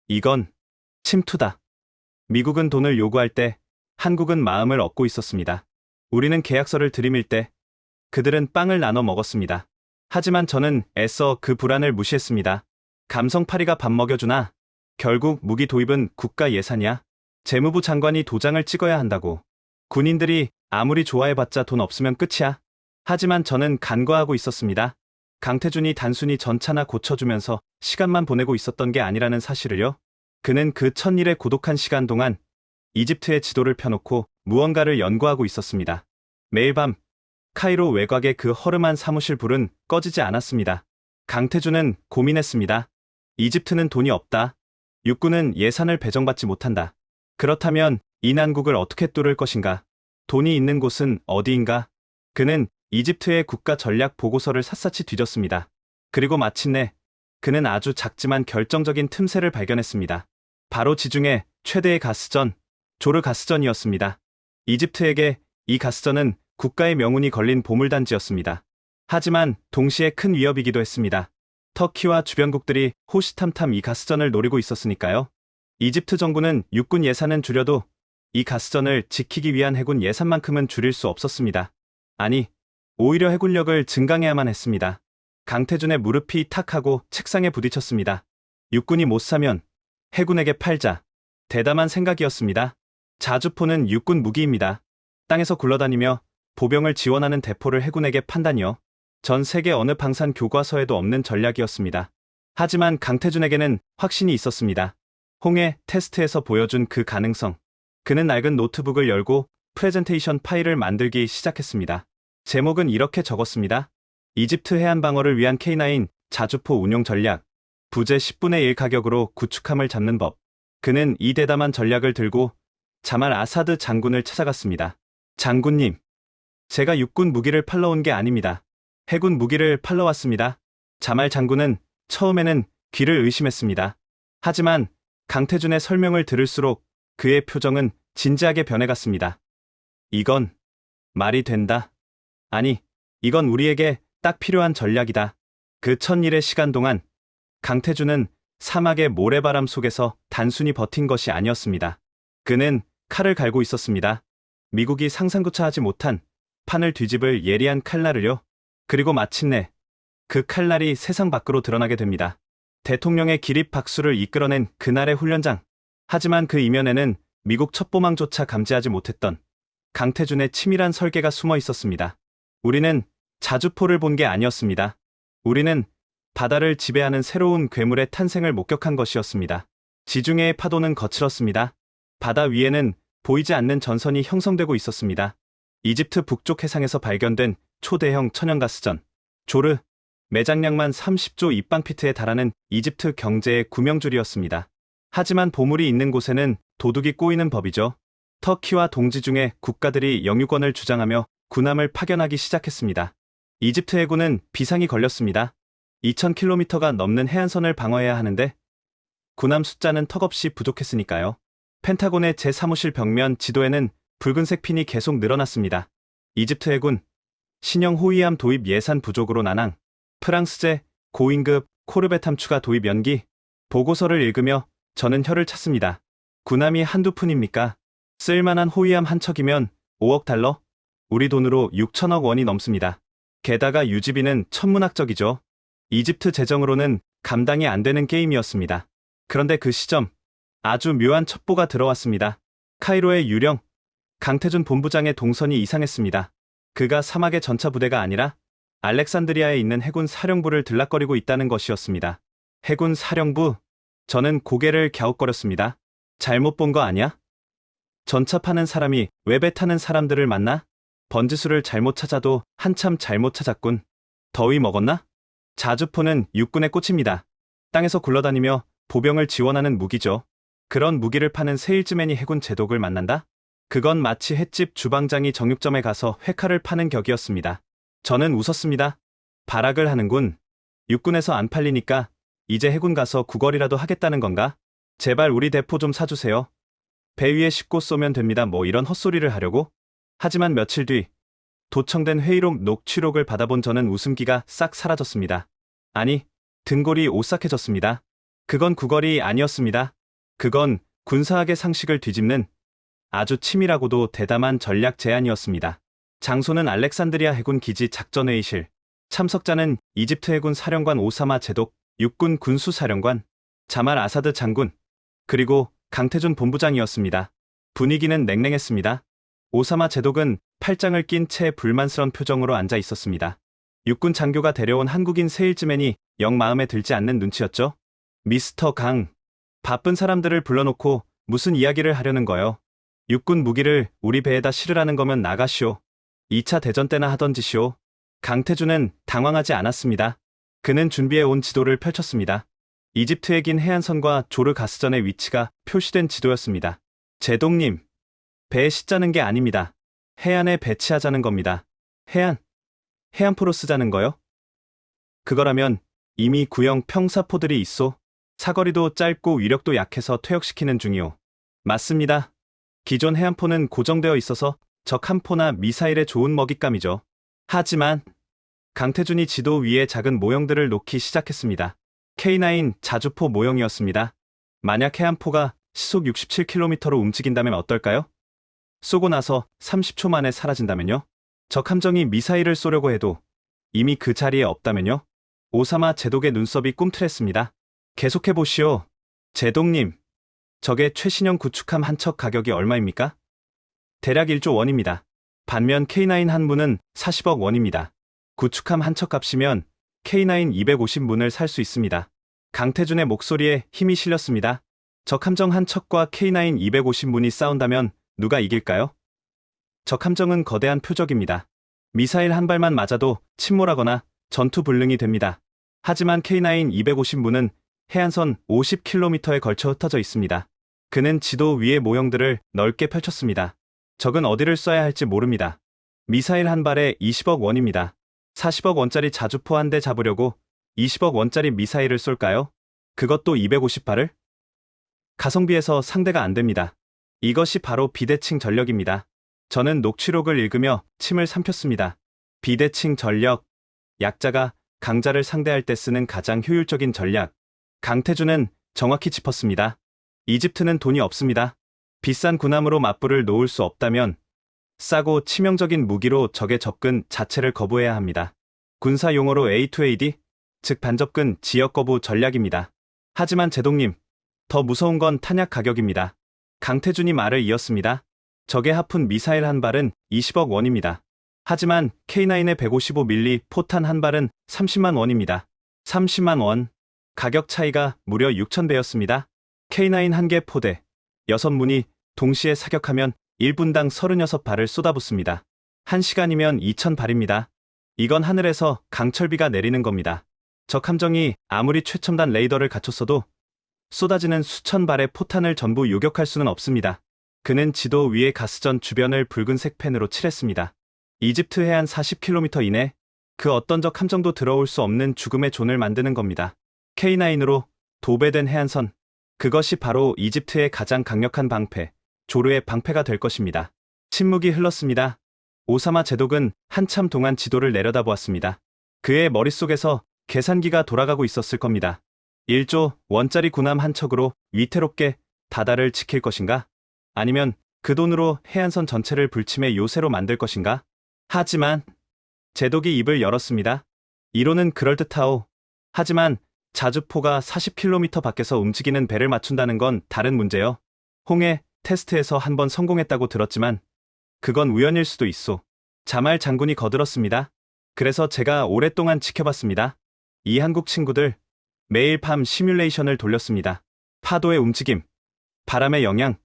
이건 침투다. 미국은 돈을 요구할 때 한국은 마음을 얻고 있었습니다. 우리는 계약서를 들이밀 때 그들은 빵을 나눠 먹었습니다. 하지만 저는 애써 그 불안을 무시했습니다. 감성파리가 밥 먹여주나? 결국 무기 도입은 국가 예산이야. 재무부 장관이 도장을 찍어야 한다고. 군인들이 아무리 좋아해봤자 돈 없으면 끝이야. 하지만 저는 간과하고 있었습니다. 강태준이 단순히 전차나 고쳐주면서 시간만 보내고 있었던 게 아니라는 사실을요. 그는 그 천일의 고독한 시간 동안 이집트의 지도를 펴놓고 무언가를 연구하고 있었습니다. 매일 밤 카이로 외곽의 그 허름한 사무실 불은 꺼지지 않았습니다. 강태준은 고민했습니다. 이집트는 돈이 없다. 육군은 예산을 배정받지 못한다. 그렇다면 이 난국을 어떻게 뚫을 것인가? 돈이 있는 곳은 어디인가? 그는 이집트의 국가 전략 보고서를 샅샅이 뒤졌습니다. 그리고 마침내 그는 아주 작지만 결정적인 틈새를 발견했습니다. 바로 지중해 최대의 가스전, 조르 가스전이었습니다. 이집트에게 이 가스전은 국가의 명운이 걸린 보물단지였습니다. 하지만 동시에 큰 위협이기도 했습니다. 터키와 주변국들이 호시탐탐 이 가스전을 노리고 있었으니까요. 이집트 정부는 육군 예산은 줄여도 이 가스전을 지키기 위한 해군 예산만큼은 줄일 수 없었습니다. 아니, 오히려 해군력을 증강해야만 했습니다. 강태준의 무릎이 탁 하고 책상에 부딪혔습니다. 육군이 못 사면 해군에게 팔자. 대담한 생각이었습니다. 자주포는 육군 무기입니다. 땅에서 굴러다니며 보병을 지원하는 대포를 해군에게 판다니요. 전 세계 어느 방산 교과서에도 없는 전략이었습니다. 하지만 강태준에게는 확신이 있었습니다. 홍해 테스트에서 보여준 그 가능성. 그는 낡은 노트북을 열고 프레젠테이션 파일을 만들기 시작했습니다. 제목은 이렇게 적었습니다. 이집트 해안 방어를 위한 K9 자주포 운용 전략. 부재 10분의 1 가격으로 구축함을 잡는 법. 그는 이 대담한 전략을 들고 자말 아사드 장군을 찾아갔습니다. 장군님, 제가 육군 무기를 팔러 온 게 아닙니다. 해군 무기를 팔러 왔습니다. 자말 장군은 처음에는 귀를 의심했습니다. 하지만 강태준의 설명을 들을수록 그의 표정은 진지하게 변해갔습니다. 이건 말이 된다. 아니, 이건 우리에게 딱 필요한 전략이다. 그 천일의 시간 동안 강태준은 사막의 모래바람 속에서 단순히 버틴 것이 아니었습니다. 그는 칼을 갈고 있었습니다. 미국이 상상조차 하지 못한 판을 뒤집을 예리한 칼날을요. 그리고 마침내 그 칼날이 세상 밖으로 드러나게 됩니다. 대통령의 기립 박수를 이끌어낸 그날의 훈련장. 하지만 그 이면에는 미국 첩보망조차 감지하지 못했던 강태준의 치밀한 설계가 숨어 있었습니다. 우리는 자주포를 본 게 아니었습니다. 우리는 바다를 지배하는 새로운 괴물의 탄생을 목격한 것이었습니다. 지중해의 파도는 거칠었습니다. 바다 위에는 보이지 않는 전선이 형성되고 있었습니다. 이집트 북쪽 해상에서 발견된 초대형 천연가스전, 조르, 매장량만 30조 입방피트에 달하는 이집트 경제의 구명줄이었습니다. 하지만 보물이 있는 곳에는 도둑이 꼬이는 법이죠. 터키와 동지 중에 국가들이 영유권을 주장하며 군함을 파견하기 시작했습니다. 이집트 해군은 비상이 걸렸습니다. 2000km가 넘는 해안선을 방어해야 하는데 군함 숫자는 턱없이 부족했으니까요. 펜타곤의 제3호실 벽면 지도에는 붉은색 핀이 계속 늘어났습니다. 이집트 해군, 신형 호위함 도입 예산 부족으로 난항, 프랑스제, 고위급, 코르벳함 추가 도입 연기. 보고서를 읽으며 저는 혀를 찼습니다. 군함이 한두 푼입니까? 쓸만한 호위함 한 척이면 5억 달러? 우리 돈으로 6천억 원이 넘습니다. 게다가 유지비는 천문학적이죠. 이집트 재정으로는 감당이 안 되는 게임이었습니다. 그런데 그 시점, 아주 묘한 첩보가 들어왔습니다. 카이로의 유령, 강태준 본부장의 동선이 이상했습니다. 그가 사막의 전차 부대가 아니라 알렉산드리아에 있는 해군 사령부를 들락거리고 있다는 것이었습니다. 해군 사령부? 저는 고개를 갸웃거렸습니다. 잘못 본 거 아니야? 전차 파는 사람이 왜 배 타는 사람들을 만나? 번지수를 잘못 찾아도 한참 잘못 찾았군. 더위 먹었나? 자주포는 육군의 꽃입니다. 땅에서 굴러다니며 보병을 지원하는 무기죠. 그런 무기를 파는 세일즈맨이 해군 제독을 만난다? 그건 마치 횟집 주방장이 정육점에 가서 회칼을 파는 격이었습니다. 저는 웃었습니다. 발악을 하는군. 육군에서 안 팔리니까 이제 해군 가서 구걸이라도 하겠다는 건가? 제발 우리 대포 좀 사주세요. 배 위에 싣고 쏘면 됩니다. 뭐 이런 헛소리를 하려고? 하지만 며칠 뒤 도청된 회의록 녹취록을 받아본 저는 웃음기가 싹 사라졌습니다. 아니, 등골이 오싹해졌습니다. 그건 구걸이 아니었습니다. 그건 군사학의 상식을 뒤집는 아주 치밀하고도 대담한 전략 제안이었습니다. 장소는 알렉산드리아 해군 기지 작전회의실. 참석자는 이집트 해군 사령관 오사마 제독, 육군 군수사령관, 자말 아사드 장군, 그리고 강태준 본부장이었습니다. 분위기는 냉랭했습니다. 오사마 제독은 팔짱을 낀 채 불만스런 표정으로 앉아 있었습니다. 육군 장교가 데려온 한국인 세일즈맨이 영 마음에 들지 않는 눈치였죠. 미스터 강, 바쁜 사람들을 불러놓고 무슨 이야기를 하려는 거요? 육군 무기를 우리 배에다 실으라는 거면 나가시오. 2차 대전 때나 하던 짓이오. 강태준은 당황하지 않았습니다. 그는 준비해온 지도를 펼쳤습니다. 이집트에 긴 해안선과 조르 가스전의 위치가 표시된 지도였습니다. 제독님, 배에 싣자는 게 아닙니다. 해안에 배치하자는 겁니다. 해안포로 쓰자는 거요? 그거라면 이미 구형 평사포들이 있소. 사거리도 짧고 위력도 약해서 퇴역시키는 중이오. 맞습니다. 기존 해안포는 고정되어 있어서 적 한 포나 미사일에 좋은 먹잇감이죠. 하지만 강태준이 지도 위에 작은 모형들을 놓기 시작했습니다. K9 자주포 모형이었습니다. 만약 해안포가 시속 67km로 움직인다면 어떨까요? 쏘고 나서 30초 만에 사라진다면요? 적 함정이 미사일을 쏘려고 해도 이미 그 자리에 없다면요? 오사마 제독의 눈썹이 꿈틀했습니다. 계속해보시오. 제독님, 적의 최신형 구축함 한 척 가격이 얼마입니까? 대략 1조 원입니다. 반면 K9 한 문은 40억 원입니다. 구축함 한 척 값이면 K9 250문을 살 수 있습니다. 강태준의 목소리에 힘이 실렸습니다. 적 함정 한 척과 K9 250문이 싸운다면 누가 이길까요? 적 함정은 거대한 표적입니다. 미사일 한 발만 맞아도 침몰하거나 전투 불능이 됩니다. 하지만 K9 250문은 해안선 50km에 걸쳐 흩어져 있습니다. 그는 지도 위의 모형들을 넓게 펼쳤습니다. 적은 어디를 쏴야 할지 모릅니다. 미사일 한 발에 20억 원입니다. 40억 원짜리 자주포 한 대 잡으려고 20억 원짜리 미사일을 쏠까요? 그것도 250발을? 가성비에서 상대가 안 됩니다. 이것이 바로 비대칭 전력입니다. 저는 녹취록을 읽으며 침을 삼켰습니다. 비대칭 전력, 약자가 강자를 상대할 때 쓰는 가장 효율적인 전략. 강태준은 정확히 짚었습니다. 이집트는 돈이 없습니다. 비싼 군함으로 맞불을 놓을 수 없다면 싸고 치명적인 무기로 적의 접근 자체를 거부해야 합니다. 군사 용어로 A2AD, 즉 반접근 지역 거부 전략입니다. 하지만 제독님, 더 무서운 건 탄약 가격입니다. 강태준이 말을 이었습니다. 적의 하푼 미사일 한 발은 20억 원입니다. 하지만 K9의 155mm 포탄 한 발은 30만 원입니다. 30만 원. 가격 차이가 무려 6,000배였습니다. K9 한 개 포대, 6문이 동시에 사격하면 1분당 36발을 쏟아붓습니다. 1시간이면 2,000발입니다. 이건 하늘에서 강철비가 내리는 겁니다. 적 함정이 아무리 최첨단 레이더를 갖췄어도 쏟아지는 수천 발의 포탄을 전부 요격할 수는 없습니다. 그는 지도 위의 가스전 주변을 붉은색 펜으로 칠했습니다. 이집트 해안 40km 이내, 그 어떤 적 함정도 들어올 수 없는 죽음의 존을 만드는 겁니다. K9으로 도배된 해안선, 그것이 바로 이집트의 가장 강력한 방패, 조르의 방패가 될 것입니다. 침묵이 흘렀습니다. 오사마 제독은 한참 동안 지도를 내려다보았습니다. 그의 머릿속에서 계산기가 돌아가고 있었을 겁니다. 1조 원짜리 군함 한 척으로 위태롭게 다다를 지킬 것인가? 아니면 그 돈으로 해안선 전체를 불침의 요새로 만들 것인가? 하지만 제독이 입을 열었습니다. 이론은 그럴듯하오. 하지만 자주포가 40km 밖에서 움직이는 배를 맞춘다는 건 다른 문제요. 홍해 테스트에서 한 번 성공했다고 들었지만 그건 우연일 수도 있소. 자말 장군이 거들었습니다. 그래서 제가 오랫동안 지켜봤습니다. 이 한국 친구들 매일 밤 시뮬레이션을 돌렸습니다. 파도의 움직임, 바람의 영향,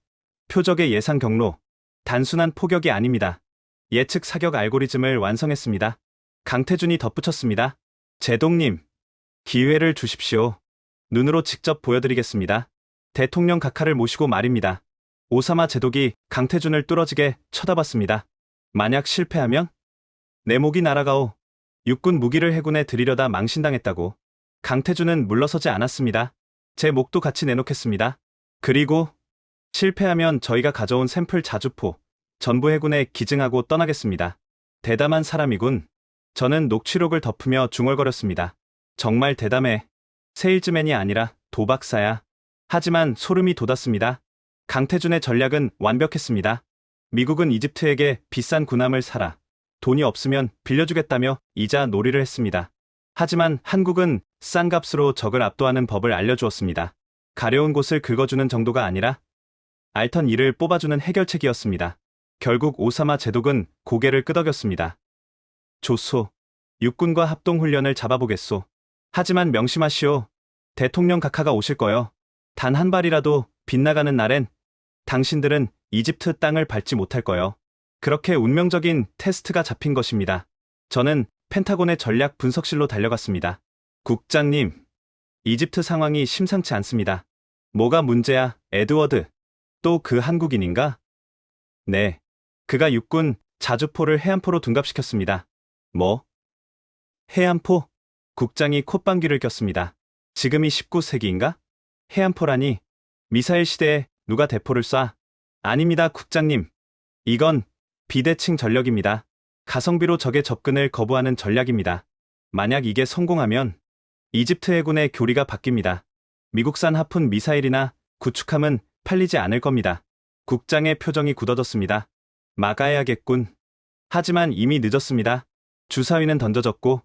표적의 예상 경로, 단순한 포격이 아닙니다. 예측 사격 알고리즘을 완성했습니다. 강태준이 덧붙였습니다. 제독님, 기회를 주십시오. 눈으로 직접 보여드리겠습니다. 대통령 각하를 모시고 말입니다. 오사마 제독이 강태준을 뚫어지게 쳐다봤습니다. 만약 실패하면? 내 목이 날아가오. 육군 무기를 해군에 들이려다 망신당했다고. 강태준은 물러서지 않았습니다. 제 목도 같이 내놓겠습니다. 그리고 실패하면 저희가 가져온 샘플 자주포, 전부 해군에 기증하고 떠나겠습니다. 대담한 사람이군. 저는 녹취록을 덮으며 중얼거렸습니다. 정말 대담해. 세일즈맨이 아니라 도박사야. 하지만 소름이 돋았습니다. 강태준의 전략은 완벽했습니다. 미국은 이집트에게 비싼 군함을 사라. 돈이 없으면 빌려주겠다며 이자 놀이를 했습니다. 하지만 한국은 싼 값으로 적을 압도하는 법을 알려주었습니다. 가려운 곳을 긁어주는 정도가 아니라 앓던 이를 뽑아주는 해결책이었습니다. 결국 오사마 제독은 고개를 끄덕였습니다. 좋소. 육군과 합동훈련을 잡아보겠소. 하지만 명심하시오. 대통령 각하가 오실 거요. 단 한 발이라도 빗나가는 날엔 당신들은 이집트 땅을 밟지 못할 거요. 그렇게 운명적인 테스트가 잡힌 것입니다. 저는 펜타곤의 전략 분석실로 달려갔습니다. 국장님, 이집트 상황이 심상치 않습니다. 뭐가 문제야, 에드워드? 또 그 한국인인가? 네. 그가 육군 자주포를 해안포로 둔갑시켰습니다. 뭐? 해안포? 국장이 콧방귀를 꼈습니다. 지금이 19세기인가? 해안포라니? 미사일 시대에 누가 대포를 쏴? 아닙니다, 국장님. 이건 비대칭 전력입니다. 가성비로 적의 접근을 거부하는 전략입니다. 만약 이게 성공하면 이집트 해군의 교리가 바뀝니다. 미국산 하푼 미사일이나 구축함은 팔리지 않을 겁니다. 국장의 표정이 굳어졌습니다. 막아야겠군. 하지만 이미 늦었습니다. 주사위는 던져졌고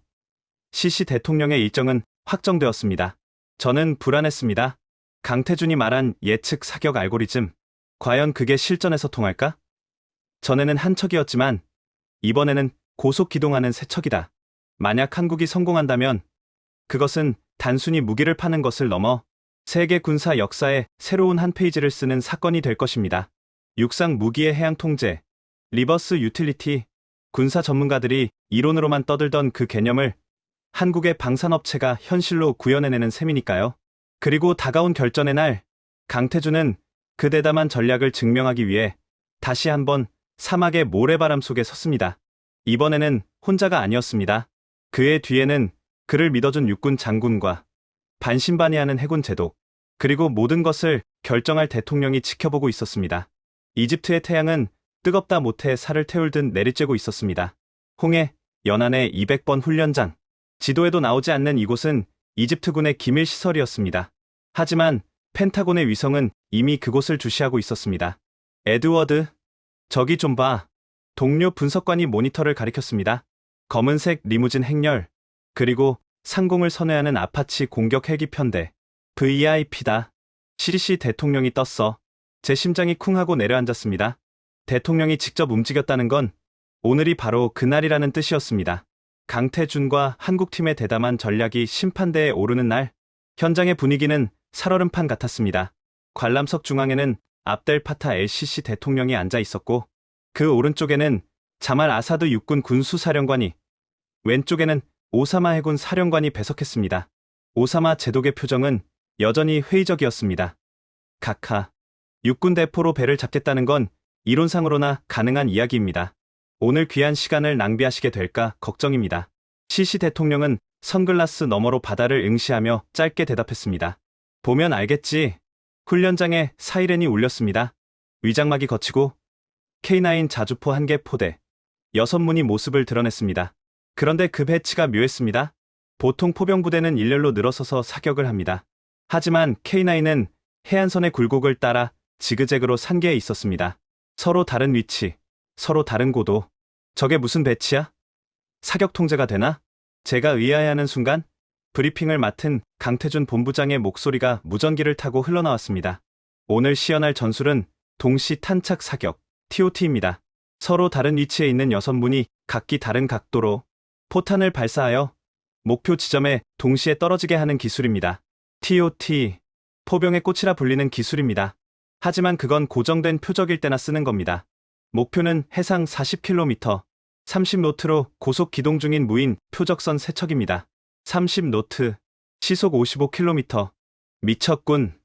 시시 대통령의 일정은 확정되었습니다. 저는 불안했습니다. 강태준이 말한 예측 사격 알고리즘, 과연 그게 실전에서 통할까? 전에는 한 척이었지만 이번에는 고속 기동하는 세 척이다. 만약 한국이 성공한다면 그것은 단순히 무기를 파는 것을 넘어 세계 군사 역사에 새로운 한 페이지를 쓰는 사건이 될 것입니다. 육상 무기의 해양 통제, 리버스 유틸리티, 군사 전문가들이 이론으로만 떠들던 그 개념을 한국의 방산업체가 현실로 구현해내는 셈이니까요. 그리고 다가온 결전의 날, 강태준은 그 대담한 전략을 증명하기 위해 다시 한번 사막의 모래바람 속에 섰습니다. 이번에는 혼자가 아니었습니다. 그의 뒤에는 그를 믿어준 육군 장군과 반신반의하는 해군 제독, 그리고 모든 것을 결정할 대통령이 지켜보고 있었습니다. 이집트의 태양은 뜨겁다 못해 살을 태울듯 내리쬐고 있었습니다. 홍해, 연안의 200번 훈련장, 지도에도 나오지 않는 이곳은 이집트군의 기밀 시설이었습니다. 하지만 펜타곤의 위성은 이미 그곳을 주시하고 있었습니다. 에드워드, 저기 좀 봐. 동료 분석관이 모니터를 가리켰습니다. 검은색 리무진 행렬, 그리고 상공을 선회하는 아파치 공격 헬기 편대. VIP다. 시리시 대통령이 떴어. 제 심장이 쿵 하고 내려앉았습니다. 대통령이 직접 움직였다는 건 오늘이 바로 그날이라는 뜻이었습니다. 강태준과 한국팀의 대담한 전략이 심판대에 오르는 날, 현장의 분위기는 살얼음판 같았습니다. 관람석 중앙에는 압델 파타 LCC 대통령이 앉아 있었고, 그 오른쪽에는 자말 아사드 육군 군수사령관이, 왼쪽에는 오사마 해군 사령관이 배석했습니다. 오사마 제독의 표정은 여전히 회의적이었습니다. 각하, 육군 대포로 배를 잡겠다는 건 이론상으로나 가능한 이야기입니다. 오늘 귀한 시간을 낭비하시게 될까 걱정입니다. 시시 대통령은 선글라스 너머로 바다를 응시하며 짧게 대답했습니다. 보면 알겠지. 훈련장에 사이렌이 울렸습니다. 위장막이 거치고 K9 자주포 1개 포대, 6문이 모습을 드러냈습니다. 그런데 그 배치가 묘했습니다. 보통 포병부대는 일렬로 늘어서서 사격을 합니다. 하지만 K9은 해안선의 굴곡을 따라 지그재그로 산계에 있었습니다. 서로 다른 위치, 서로 다른 고도. 저게 무슨 배치야? 사격 통제가 되나? 제가 의아해하는 순간 브리핑을 맡은 강태준 본부장의 목소리가 무전기를 타고 흘러나왔습니다. 오늘 시연할 전술은 동시 탄착 사격, TOT입니다. 서로 다른 위치에 있는 6문이 각기 다른 각도로 포탄을 발사하여 목표 지점에 동시에 떨어지게 하는 기술입니다. TOT, 포병의 꽃이라 불리는 기술입니다. 하지만 그건 고정된 표적일 때나 쓰는 겁니다. 목표는 해상 40km, 30노트로 고속 기동 중인 무인 표적선 세척입니다. 30노트, 시속 55km. 미쳤군.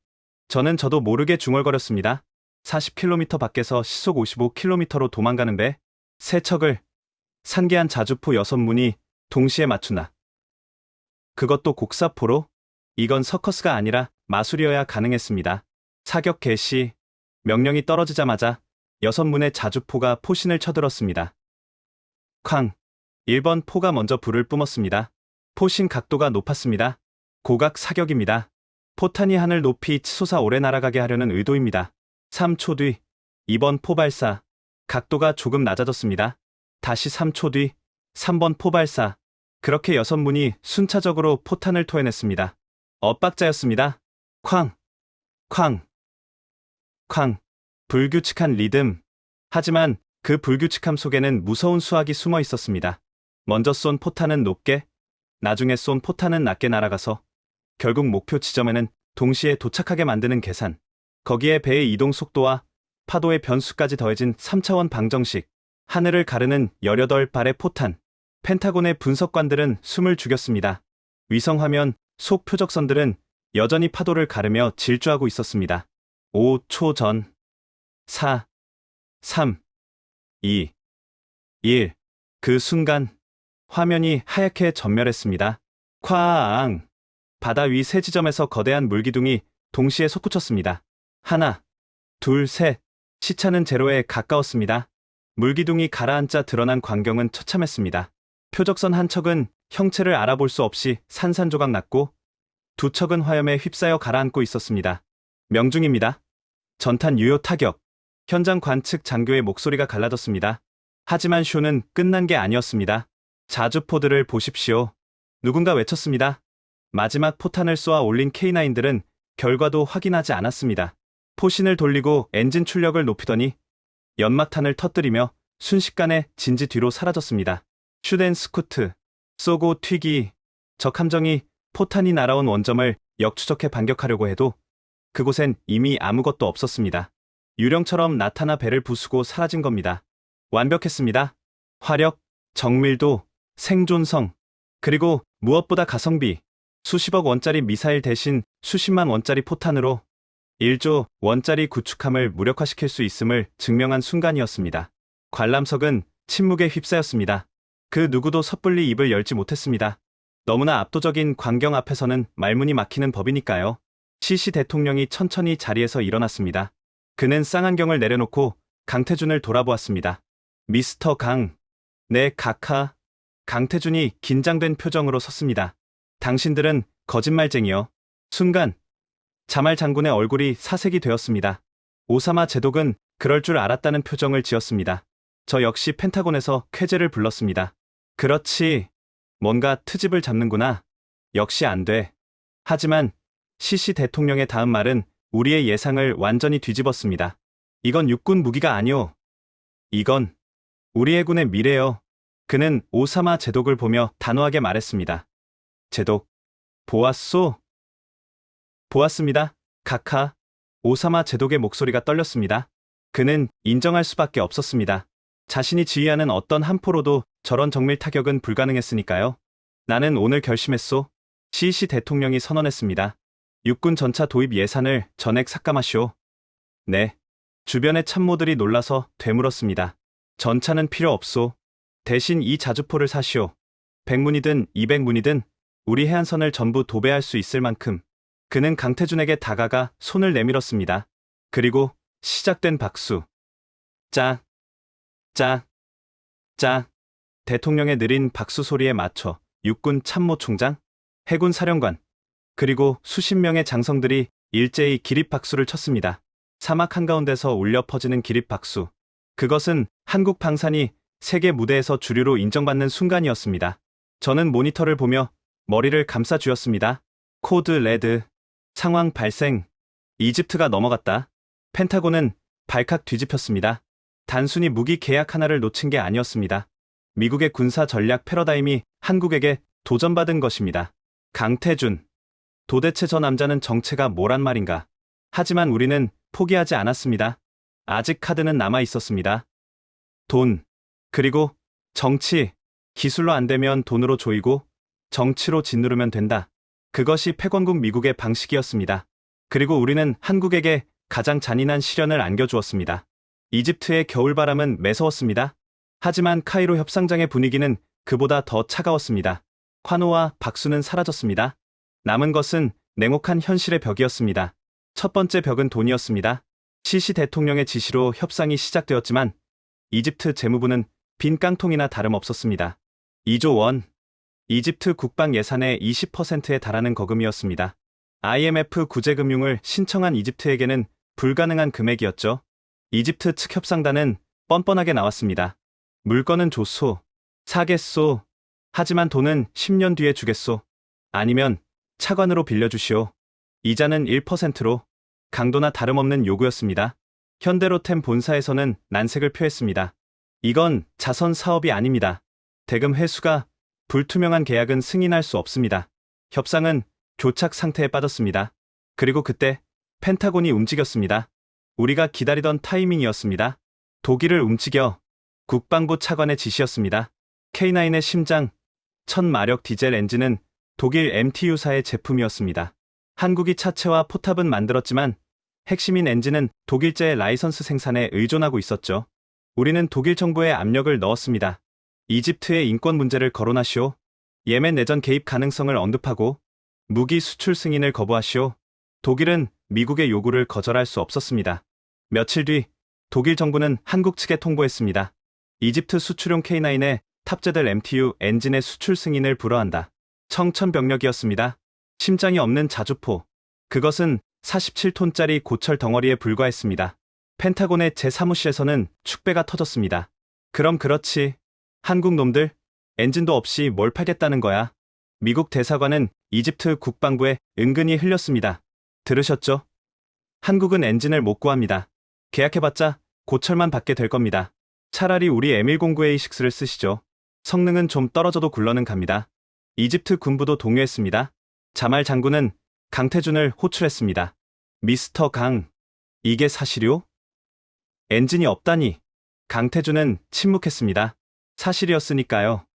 저도 모르게 중얼거렸습니다. 40km 밖에서 시속 55km로 도망가는 배, 세척을 산계한 자주포 6문이 동시에 맞추나. 그것도 곡사포로? 이건 서커스가 아니라 마술이어야 가능했습니다. 사격 개시, 명령이 떨어지자마자 6문의 자주포가 포신을 쳐들었습니다. 쾅! 1번 포가 먼저 불을 뿜었습니다. 포신 각도가 높았습니다. 고각 사격입니다. 포탄이 하늘 높이 치솟아 오래 날아가게 하려는 의도입니다. 3초 뒤 2번 포 발사. 각도가 조금 낮아졌습니다. 다시 3초 뒤 3번 포 발사. 그렇게 6문이 순차적으로 포탄을 토해냈습니다. 엇박자였습니다. 쾅! 쾅! 쾅! 불규칙한 리듬. 하지만 그 불규칙함 속에는 무서운 수학이 숨어 있었습니다. 먼저 쏜 포탄은 높게, 나중에 쏜 포탄은 낮게 날아가서 결국 목표 지점에는 동시에 도착하게 만드는 계산. 거기에 배의 이동 속도와 파도의 변수까지 더해진 3차원 방정식. 하늘을 가르는 18발의 포탄. 펜타곤의 분석관들은 숨을 죽였습니다. 위성화면 속 표적선들은 여전히 파도를 가르며 질주하고 있었습니다. 5초 전. 4, 3, 2, 1. 그 순간 화면이 하얗게 전멸했습니다. 쾅! 바다 위 세 지점에서 거대한 물기둥이 동시에 솟구쳤습니다. 하나, 둘, 셋. 시차는 제로에 가까웠습니다. 물기둥이 가라앉자 드러난 광경은 처참했습니다. 표적선 한 척은 형체를 알아볼 수 없이 산산조각 났고 두 척은 화염에 휩싸여 가라앉고 있었습니다. 명중입니다. 전탄 유효 타격. 현장 관측 장교의 목소리가 갈라졌습니다. 하지만 쇼는 끝난 게 아니었습니다. 자주포들을 보십시오. 누군가 외쳤습니다. 마지막 포탄을 쏘아 올린 K9들은 결과도 확인하지 않았습니다. 포신을 돌리고 엔진 출력을 높이더니 연막탄을 터뜨리며 순식간에 진지 뒤로 사라졌습니다. 슈덴 스쿠트, 쏘고 튀기. 적 함정이 포탄이 날아온 원점을 역추적해 반격하려고 해도 그곳엔 이미 아무것도 없었습니다. 유령처럼 나타나 배를 부수고 사라진 겁니다. 완벽했습니다. 화력, 정밀도, 생존성, 그리고 무엇보다 가성비. 수십억 원짜리 미사일 대신 수십만 원짜리 포탄으로 1조 원짜리 구축함을 무력화시킬 수 있음을 증명한 순간이었습니다. 관람석은 침묵에 휩싸였습니다. 그 누구도 섣불리 입을 열지 못했습니다. 너무나 압도적인 광경 앞에서는 말문이 막히는 법이니까요. 시시 대통령이 천천히 자리에서 일어났습니다. 그는 쌍안경을 내려놓고 강태준을 돌아보았습니다. 미스터 강. 네, 각하. 강태준이 긴장된 표정으로 섰습니다. 당신들은 거짓말쟁이요. 순간 자말 장군의 얼굴이 사색이 되었습니다. 오사마 제독은 그럴 줄 알았다는 표정을 지었습니다. 저 역시 펜타곤에서 쾌재를 불렀습니다. 그렇지. 뭔가 트집을 잡는구나. 역시 안 돼. 하지만 시시 대통령의 다음 말은 우리의 예상을 완전히 뒤집었습니다. 이건 육군 무기가 아니오. 이건 우리 해군의 미래요. 그는 오사마 제독을 보며 단호하게 말했습니다. 제독, 보았소? 보았습니다. 각하. 오사마 제독의 목소리가 떨렸습니다. 그는 인정할 수밖에 없었습니다. 자신이 지휘하는 어떤 한 포로도 저런 정밀 타격은 불가능했으니까요. 나는 오늘 결심했소. 시시 대통령이 선언했습니다. 육군 전차 도입 예산을 전액 삭감하시오. 네. 주변의 참모들이 놀라서 되물었습니다. 전차는 필요 없소. 대신 이 자주포를 사시오. 100문이든 200문이든 우리 해안선을 전부 도배할 수 있을 만큼. 그는 강태준에게 다가가 손을 내밀었습니다. 그리고 시작된 박수. 짝, 짝, 짝. 대통령의 느린 박수 소리에 맞춰 육군 참모총장, 해군 사령관, 그리고 수십 명의 장성들이 일제히 기립박수를 쳤습니다. 사막 한가운데서 울려 퍼지는 기립박수. 그것은 한국 방산이 세계 무대에서 주류로 인정받는 순간이었습니다. 저는 모니터를 보며 머리를 감싸 쥐었습니다. 코드 레드. 상황 발생. 이집트가 넘어갔다. 펜타곤은 발칵 뒤집혔습니다. 단순히 무기 계약 하나를 놓친 게 아니었습니다. 미국의 군사 전략 패러다임이 한국에게 도전받은 것입니다. 강태준. 도대체 저 남자는 정체가 뭐란 말인가. 하지만 우리는 포기하지 않았습니다. 아직 카드는 남아 있었습니다. 돈. 그리고 정치. 기술로 안 되면 돈으로 조이고 정치로 짓누르면 된다. 그것이 패권국 미국의 방식이었습니다. 그리고 우리는 한국에게 가장 잔인한 시련을 안겨주었습니다. 이집트의 겨울바람은 매서웠습니다. 하지만 카이로 협상장의 분위기는 그보다 더 차가웠습니다. 환호와 박수는 사라졌습니다. 남은 것은 냉혹한 현실의 벽이었습니다. 첫 번째 벽은 돈이었습니다. 시시 대통령의 지시로 협상이 시작되었지만 이집트 재무부는 빈 깡통이나 다름없었습니다. 2조 원. 이집트 국방 예산의 20%에 달하는 거금이었습니다. IMF 구제금융을 신청한 이집트에게는 불가능한 금액이었죠. 이집트 측 협상단은 뻔뻔하게 나왔습니다. 물건은 줬소. 사겠소. 하지만 돈은 10년 뒤에 주겠소. 아니면 차관으로 빌려주시오. 이자는 1%로. 강도나 다름없는 요구였습니다. 현대로템 본사에서는 난색을 표했습니다. 이건 자선 사업이 아닙니다. 대금 회수가 불투명한 계약은 승인할 수 없습니다. 협상은 교착 상태에 빠졌습니다. 그리고 그때 펜타곤이 움직였습니다. 우리가 기다리던 타이밍이었습니다. 독일을 움직여. 국방부 차관의 지시였습니다. K9의 심장, 1000마력 디젤 엔진은 독일 MTU사의 제품이었습니다. 한국이 차체와 포탑은 만들었지만 핵심인 엔진은 독일제의 라이선스 생산에 의존하고 있었죠. 우리는 독일 정부에 압력을 넣었습니다. 이집트의 인권 문제를 거론하시오. 예멘 내전 개입 가능성을 언급하고 무기 수출 승인을 거부하시오. 독일은 미국의 요구를 거절할 수 없었습니다. 며칠 뒤 독일 정부는 한국 측에 통보했습니다. 이집트 수출용 K9에 탑재될 MTU 엔진의 수출 승인을 불허한다. 청천벽력이었습니다. 심장이 없는 자주포. 그것은 47톤짜리 고철 덩어리에 불과했습니다. 펜타곤의 제 사무실에서는 축배가 터졌습니다. 그럼 그렇지. 한국 놈들, 엔진도 없이 뭘 팔겠다는 거야. 미국 대사관은 이집트 국방부에 은근히 흘렸습니다. 들으셨죠? 한국은 엔진을 못 구합니다. 계약해봤자 고철만 받게 될 겁니다. 차라리 우리 M109A6를 쓰시죠. 성능은 좀 떨어져도 굴러는 갑니다. 이집트 군부도 동요했습니다. 자말 장군은 강태준을 호출했습니다. 미스터 강, 이게 사실이오? 엔진이 없다니. 강태준은 침묵했습니다. 사실이었으니까요.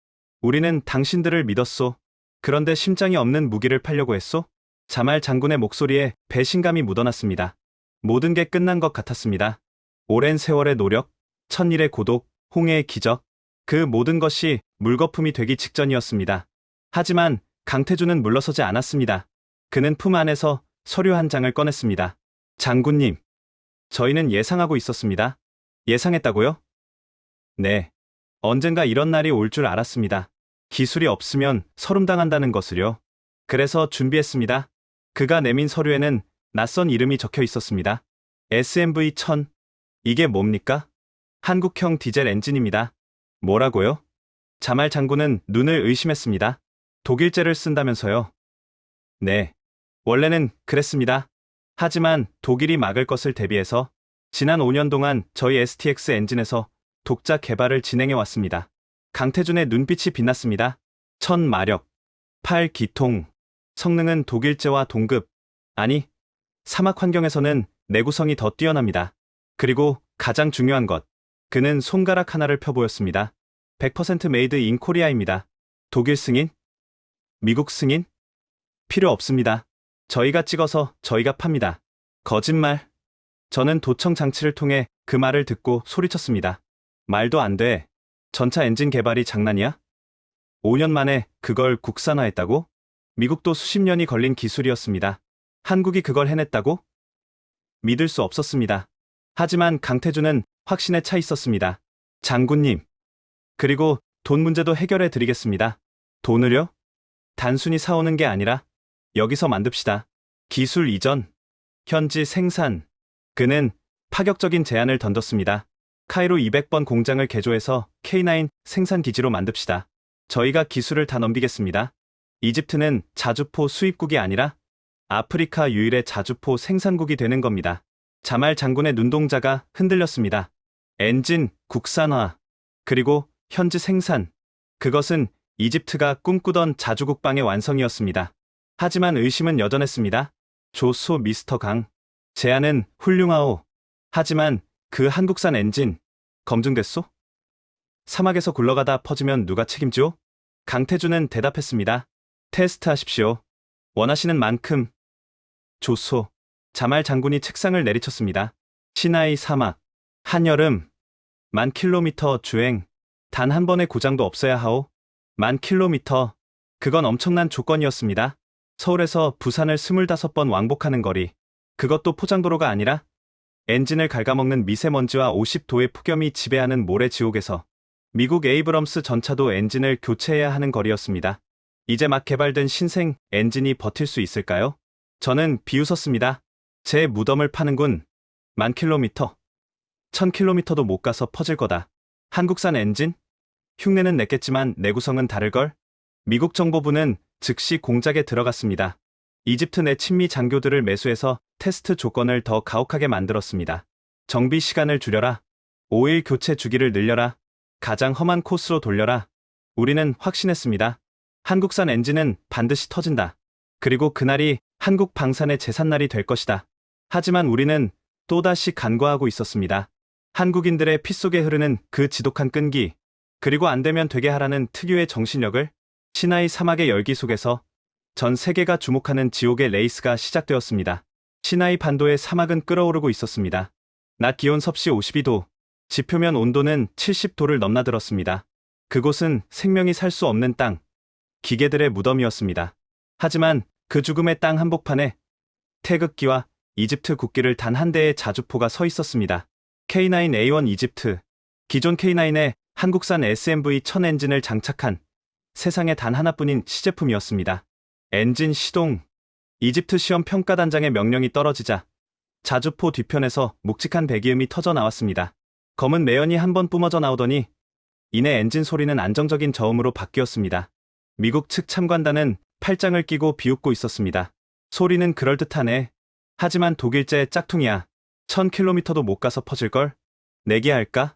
우리는 당신들을 믿었소. 그런데 심장이 없는 무기를 팔려고 했소? 자말 장군의 목소리에 배신감이 묻어났습니다. 모든 게 끝난 것 같았습니다. 오랜 세월의 노력, 천일의 고독, 홍해의 기적, 그 모든 것이 물거품이 되기 직전이었습니다. 하지만 강태준은 물러서지 않았습니다. 그는 품 안에서 서류 한 장을 꺼냈습니다. 장군님, 저희는 예상하고 있었습니다. 예상했다고요? 네. 언젠가 이런 날이 올 줄 알았습니다. 기술이 없으면 서름당한다는 것을요. 그래서 준비했습니다. 그가 내민 서류에는 낯선 이름이 적혀 있었습니다. SMV-1000. 이게 뭡니까? 한국형 디젤 엔진입니다. 뭐라고요? 자말 장군은 눈을 의심했습니다. 독일제를 쓴다면서요? 네. 원래는 그랬습니다. 하지만 독일이 막을 것을 대비해서 지난 5년 동안 저희 STX 엔진에서 독자 개발을 진행해왔습니다. 강태준의 눈빛이 빛났습니다. 1000마력, 8기통, 성능은 독일제와 동급, 아니, 사막 환경에서는 내구성이 더 뛰어납니다. 그리고 가장 중요한 것, 그는 손가락 하나를 펴보였습니다. 100% 메이드 인 코리아입니다. 독일 승인? 미국 승인? 필요 없습니다. 저희가 찍어서 저희가 팝니다. 거짓말. 저는 도청 장치를 통해 그 말을 듣고 소리쳤습니다. 말도 안 돼. 전차 엔진 개발이 장난이야? 5년 만에 그걸 국산화했다고? 미국도 수십 년이 걸린 기술이었습니다. 한국이 그걸 해냈다고? 믿을 수 없었습니다. 하지만 강태준은 확신에 차 있었습니다. 장군님. 그리고 돈 문제도 해결해 드리겠습니다. 돈을요? 단순히 사오는 게 아니라 여기서 만듭시다. 기술 이전, 현지 생산. 그는 파격적인 제안을 던졌습니다. 카이로 200번 공장을 개조해서 K9 생산 기지로 만듭시다. 저희가 기술을 다 넘기겠습니다. 이집트는 자주포 수입국이 아니라 아프리카 유일의 자주포 생산국이 되는 겁니다. 자말 장군의 눈동자가 흔들렸습니다. 엔진, 국산화, 그리고 현지 생산. 그것은 이집트가 꿈꾸던 자주국방의 완성이었습니다. 하지만 의심은 여전했습니다. 조소 미스터 강. 제안은 훌륭하오. 하지만 그 한국산 엔진, 검증됐소? 사막에서 굴러가다 퍼지면 누가 책임지오? 강태준은 대답했습니다. 테스트하십시오. 원하시는 만큼. 조소. 자말 장군이 책상을 내리쳤습니다. 시나이 사막. 한여름. 10,000km 주행. 단 한 번의 고장도 없어야 하오. 10,000km. 그건 엄청난 조건이었습니다. 서울에서 부산을 25번 왕복하는 거리. 그것도 포장도로가 아니라 엔진을 갉아먹는 미세먼지와 50도의 폭염이 지배하는 모래 지옥에서 미국 에이브럼스 전차도 엔진을 교체해야 하는 거리였습니다. 이제 막 개발된 신생 엔진이 버틸 수 있을까요? 저는 비웃었습니다. 제 무덤을 파는군. 10,000km, 1000km도 못 가서 퍼질 거다. 한국산 엔진? 흉내는 냈겠지만 내구성은 다를걸? 미국 정보부는 즉시 공작에 들어갔습니다. 이집트 내 친미 장교들을 매수해서 테스트 조건을 더 가혹하게 만들었습니다. 정비 시간을 줄여라. 오일 교체 주기를 늘려라. 가장 험한 코스로 돌려라. 우리는 확신했습니다. 한국산 엔진은 반드시 터진다. 그리고 그날이 한국 방산의 제삿날이 될 것이다. 하지만 우리는 또다시 간과하고 있었습니다. 한국인들의 피 속에 흐르는 그 지독한 끈기, 그리고 안 되면 되게 하라는 특유의 정신력을 시나이 사막의 열기 속에서 전 세계가 주목하는 지옥의 레이스가 시작되었습니다. 시나이 반도의 사막은 끓어오르고 있었습니다. 낮 기온 섭씨 52도, 지표면 온도는 70도를 넘나들었습니다. 그곳은 생명이 살 수 없는 땅, 기계들의 무덤이었습니다. 하지만 그 죽음의 땅 한복판에 태극기와 이집트 국기를 단 한 대의 자주포가 서 있었습니다. K9A1 이집트, 기존 K9에 한국산 SMV-1000 엔진을 장착한 세상에 단 하나뿐인 시제품이었습니다. 엔진 시동. 이집트 시험 평가단장의 명령이 떨어지자 자주포 뒤편에서 묵직한 배기음이 터져 나왔습니다. 검은 매연이 한 번 뿜어져 나오더니 이내 엔진 소리는 안정적인 저음으로 바뀌었습니다. 미국 측 참관단은 팔짱을 끼고 비웃고 있었습니다. 소리는 그럴듯하네. 하지만 독일제 짝퉁이야. 1000km도 못 가서 퍼질걸? 내기할까?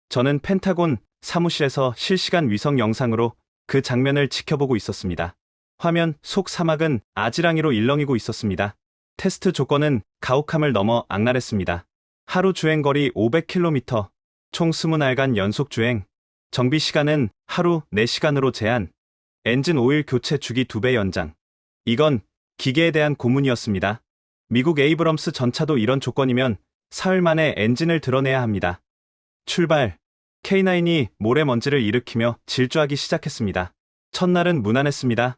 저는 펜타곤 사무실에서 실시간 위성 영상으로 그 장면을 지켜보고 있었습니다. 화면 속 사막은 아지랑이로 일렁이고 있었습니다. 테스트 조건은 가혹함을 넘어 악랄했습니다. 하루 주행거리 500km, 총 20날간 연속 주행, 정비 시간은 하루 4시간으로 제한, 엔진 오일 교체 주기 2배 연장. 이건 기계에 대한 고문이었습니다. 미국 에이브럼스 전차도 이런 조건이면 사흘 만에 엔진을 드러내야 합니다. 출발. K9이 모래먼지를 일으키며 질주하기 시작했습니다. 첫날은 무난했습니다.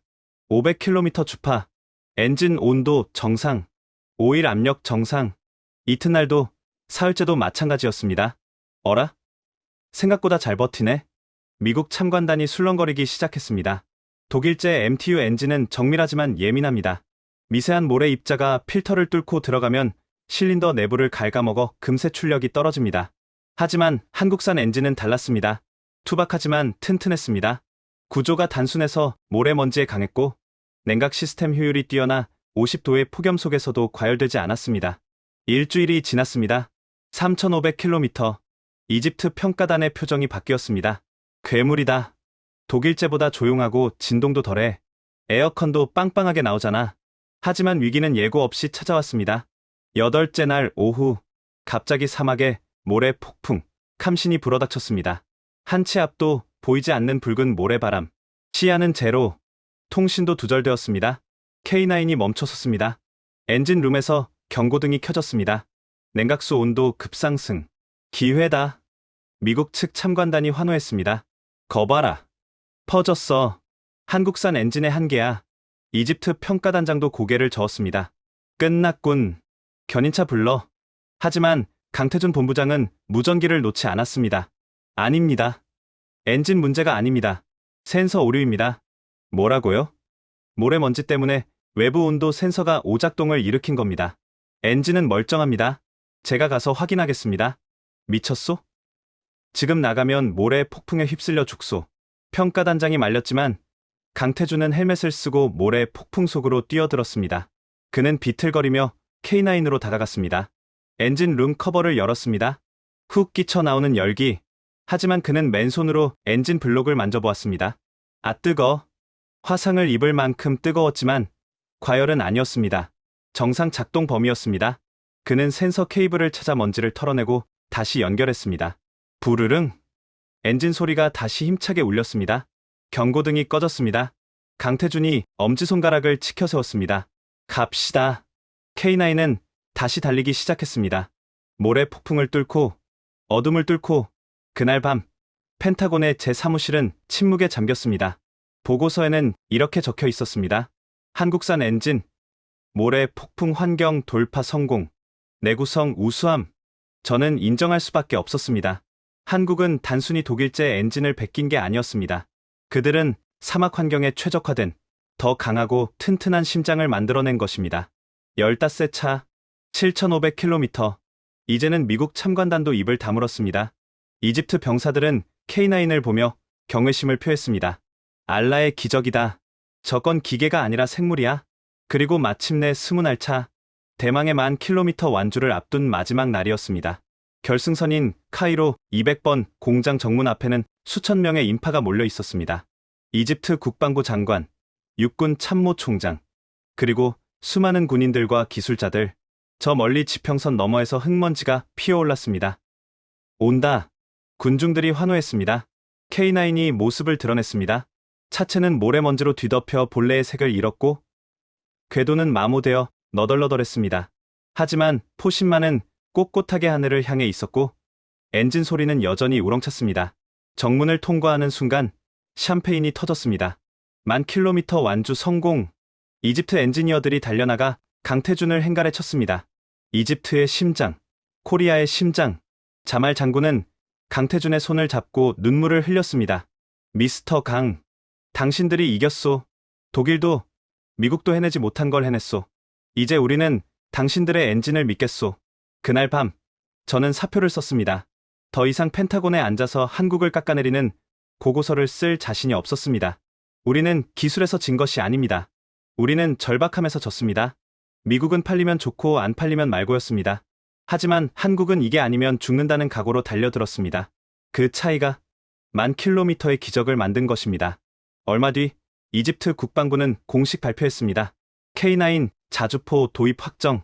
500km 주파, 엔진 온도 정상, 오일 압력 정상. 이튿날도 사흘째도 마찬가지였습니다. 어라? 생각보다 잘 버티네. 미국 참관단이 술렁거리기 시작했습니다. 독일제 MTU 엔진은 정밀하지만 예민합니다. 미세한 모래 입자가 필터를 뚫고 들어가면 실린더 내부를 갉아먹어 금세 출력이 떨어집니다. 하지만 한국산 엔진은 달랐습니다. 투박하지만 튼튼했습니다. 구조가 단순해서 모래먼지에 강했고 냉각 시스템 효율이 뛰어나 50도의 폭염 속에서도 과열되지 않았습니다. 일주일이 지났습니다. 3,500km. 이집트 평가단의 표정이 바뀌었습니다. 괴물이다. 독일제보다 조용하고 진동도 덜해. 에어컨도 빵빵하게 나오잖아. 하지만 위기는 예고 없이 찾아왔습니다. 8째 날 오후, 갑자기 사막에 모래 폭풍, 감신이 불어닥쳤습니다. 한 치 앞도 보이지 않는 붉은 모래바람. 시야는 제로, 통신도 두절되었습니다. K9이 멈춰섰습니다. 엔진룸에서 경고등이 켜졌습니다. 냉각수 온도 급상승. 기회다. 미국 측 참관단이 환호했습니다. 거봐라. 퍼졌어. 한국산 엔진의 한계야. 이집트 평가단장도 고개를 저었습니다. 끝났군. 견인차 불러. 하지만 강태준 본부장은 무전기를 놓지 않았습니다. 아닙니다. 엔진 문제가 아닙니다. 센서 오류입니다. 뭐라고요? 모래먼지 때문에 외부 온도 센서가 오작동을 일으킨 겁니다. 엔진은 멀쩡합니다. 제가 가서 확인하겠습니다. 미쳤소? 지금 나가면 모래 폭풍에 휩쓸려 죽소. 평가단장이 말렸지만 강태준은 헬멧을 쓰고 모래 폭풍 속으로 뛰어들었습니다. 그는 비틀거리며 K9으로 다가갔습니다. 엔진 룸 커버를 열었습니다. 훅 끼쳐 나오는 열기. 하지만 그는 맨손으로 엔진 블록을 만져보았습니다. 아 뜨거. 화상을 입을 만큼 뜨거웠지만 과열은 아니었습니다. 정상 작동 범위였습니다. 그는 센서 케이블을 찾아 먼지를 털어내고 다시 연결했습니다. 부르릉. 엔진 소리가 다시 힘차게 울렸습니다. 경고등이 꺼졌습니다. 강태준이 엄지손가락을 치켜 세웠습니다. 갑시다. K9은 다시 달리기 시작했습니다. 모래 폭풍을 뚫고 어둠을 뚫고 그날 밤 펜타곤의 제 사무실은 침묵에 잠겼습니다. 보고서에는 이렇게 적혀 있었습니다. 한국산 엔진 모래 폭풍 환경 돌파 성공. 내구성 우수함. 저는 인정할 수밖에 없었습니다. 한국은 단순히 독일제 엔진을 베낀 게 아니었습니다. 그들은 사막 환경에 최적화된 더 강하고 튼튼한 심장을 만들어낸 것입니다. 15세 차, 7,500km. 이제는 미국 참관단도 입을 다물었습니다. 이집트 병사들은 K9을 보며 경외심을 표했습니다. 알라의 기적이다. 저건 기계가 아니라 생물이야. 그리고 마침내 20알차, 대망의 10,000km 완주를 앞둔 마지막 날이었습니다. 결승선인 카이로 200번 공장 정문 앞에는 수천 명의 인파가 몰려 있었습니다. 이집트 국방부 장관, 육군 참모 총장, 그리고 수많은 군인들과 기술자들. 저 멀리 지평선 너머에서 흙먼지가 피어올랐습니다. 온다. 군중들이 환호했습니다. K9이 모습을 드러냈습니다. 차체는 모래먼지로 뒤덮여 본래의 색을 잃었고 궤도는 마모되어 너덜너덜했습니다. 하지만 포신만은 꼿꼿하게 하늘을 향해 있었고 엔진 소리는 여전히 우렁찼습니다. 정문을 통과하는 순간 샴페인이 터졌습니다. 10,000km 완주 성공. 이집트 엔지니어들이 달려나가 강태준을 행가래 쳤습니다. 이집트의 심장, 코리아의 심장. 자말 장군은 강태준의 손을 잡고 눈물을 흘렸습니다. 미스터 강, 당신들이 이겼소. 독일도, 미국도 해내지 못한 걸 해냈소. 이제 우리는 당신들의 엔진을 믿겠소. 그날 밤, 저는 사표를 썼습니다. 더 이상 펜타곤에 앉아서 한국을 깎아내리는 보고서를 쓸 자신이 없었습니다. 우리는 기술에서 진 것이 아닙니다. 우리는 절박함에서 졌습니다. 미국은 팔리면 좋고 안 팔리면 말고였습니다. 하지만 한국은 이게 아니면 죽는다는 각오로 달려들었습니다. 그 차이가 10,000km의 기적을 만든 것입니다. 얼마 뒤 이집트 국방부는 공식 발표했습니다. K9 자주포 도입 확정.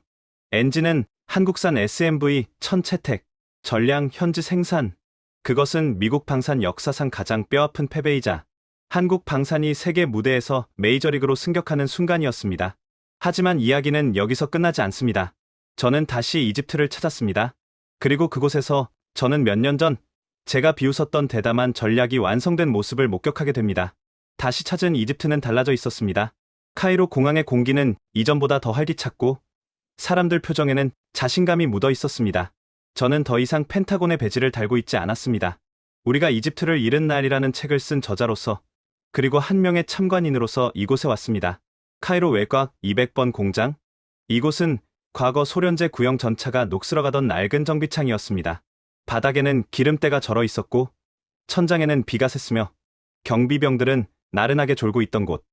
엔진은 한국산 SMV 1000채택. 전량 현지 생산. 그것은 미국 방산 역사상 가장 뼈아픈 패배이자 한국 방산이 세계 무대에서 메이저리그로 승격하는 순간이었습니다. 하지만 이야기는 여기서 끝나지 않습니다. 저는 다시 이집트를 찾았습니다. 그리고 그곳에서 저는 몇 년 전 제가 비웃었던 대담한 전략이 완성된 모습을 목격하게 됩니다. 다시 찾은 이집트는 달라져 있었습니다. 카이로 공항의 공기는 이전보다 더 활기찼고 사람들 표정에는 자신감이 묻어 있었습니다. 저는 더 이상 펜타곤의 배지를 달고 있지 않았습니다. 우리가 이집트를 잃은 날이라는 책을 쓴 저자로서 그리고 한 명의 참관인으로서 이곳에 왔습니다. 카이로 외곽 200번 공장. 이곳은 과거 소련제 구형 전차가 녹슬어가던 낡은 정비창이었습니다. 바닥에는 기름때가 절어 있었고 천장에는 비가 샜으며 경비병들은 나른하게 졸고 있던 곳.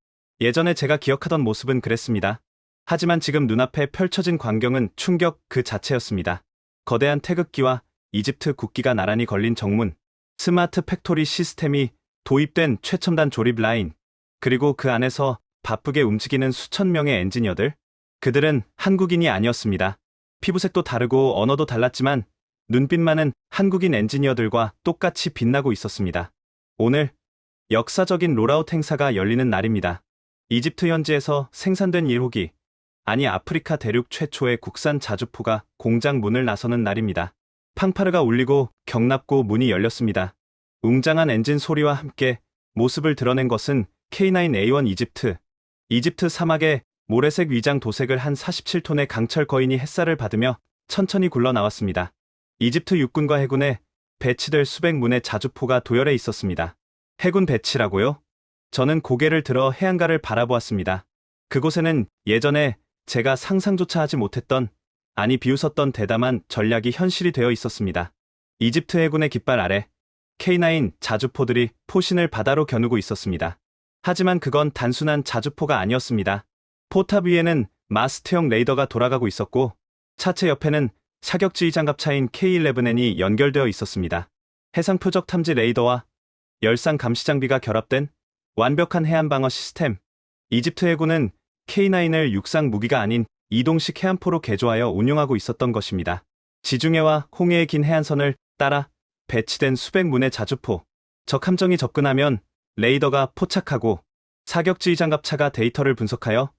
예전에 제가 기억하던 모습은 그랬습니다. 하지만 지금 눈앞에 펼쳐진 광경은 충격 그 자체였습니다. 거대한 태극기와 이집트 국기가 나란히 걸린 정문, 스마트 팩토리 시스템이 도입된 최첨단 조립 라인, 그리고 그 안에서 바쁘게 움직이는 수천 명의 엔지니어들. 그들은 한국인이 아니었습니다. 피부색도 다르고 언어도 달랐지만 눈빛만은 한국인 엔지니어들과 똑같이 빛나고 있었습니다. 오늘 역사적인 롤아웃 행사가 열리는 날입니다. 이집트 현지에서 생산된 1호기, 아니 아프리카 대륙 최초의 국산 자주포가 공장 문을 나서는 날입니다. 팡파르가 울리고 경납고 문이 열렸습니다. 웅장한 엔진 소리와 함께 모습을 드러낸 것은 K9A1 이집트. 이집트 사막에 모래색 위장 도색을 한 47톤의 강철 거인이 햇살을 받으며 천천히 굴러 나왔습니다. 이집트 육군과 해군에 배치될 수백 문의 자주포가 도열해 있었습니다. 해군 배치라고요? 저는 고개를 들어 해안가를 바라보았습니다. 그곳에는 예전에 제가 상상조차 하지 못했던, 아니 비웃었던 대담한 전략이 현실이 되어 있었습니다. 이집트 해군의 깃발 아래 K9 자주포들이 포신을 바다로 겨누고 있었습니다. 하지만 그건 단순한 자주포가 아니었습니다. 포탑 위에는 마스트형 레이더가 돌아가고 있었고 차체 옆에는 사격지휘 장갑차인 K11N이 연결되어 있었습니다. 해상 표적 탐지 레이더와 열상 감시 장비가 결합된 완벽한 해안 방어 시스템. 이집트 해군은 K9을 육상 무기가 아닌 이동식 해안포로 개조하여 운용하고 있었던 것입니다. 지중해와 홍해의 긴 해안선을 따라 배치된 수백 문의 자주포. 적 함정이 접근하면 레이더가 포착하고 사격지휘 장갑차가 데이터를 분석하여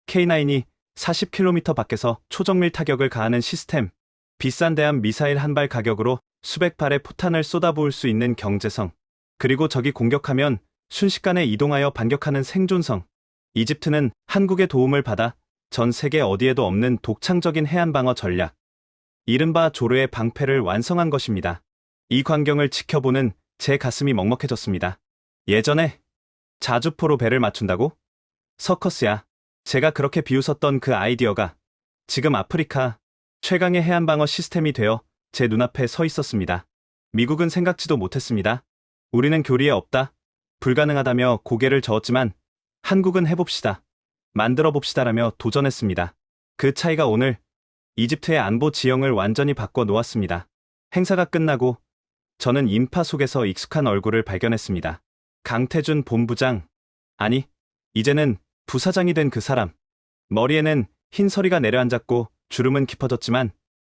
K9이 40km 밖에서 초정밀 타격을 가하는 시스템. 비싼 대함 미사일 한 발 가격으로 수백 발의 포탄을 쏟아부을 수 있는 경제성. 그리고 적이 공격하면 순식간에 이동하여 반격하는 생존성. 이집트는 한국의 도움을 받아 전 세계 어디에도 없는 독창적인 해안 방어 전략. 이른바 조르의 방패를 완성한 것입니다. 이 광경을 지켜보는 제 가슴이 먹먹해졌습니다. 예전에 자주포로 배를 맞춘다고? 서커스야. 제가 그렇게 비웃었던 그 아이디어가 지금 아프리카 최강의 해안방어 시스템이 되어 제 눈앞에 서 있었습니다. 미국은 생각지도 못했습니다. 우리는 교리에 없다, 불가능하다며 고개를 저었지만 한국은 해봅시다, 만들어 봅시다라며 도전했습니다. 그 차이가 오늘 이집트의 안보 지형을 완전히 바꿔 놓았습니다. 행사가 끝나고 저는 인파 속에서 익숙한 얼굴을 발견했습니다. 강태준 본부장, 아니, 이제는 부사장이 된 그 사람. 머리에는 흰 서리가 내려앉았고 주름은 깊어졌지만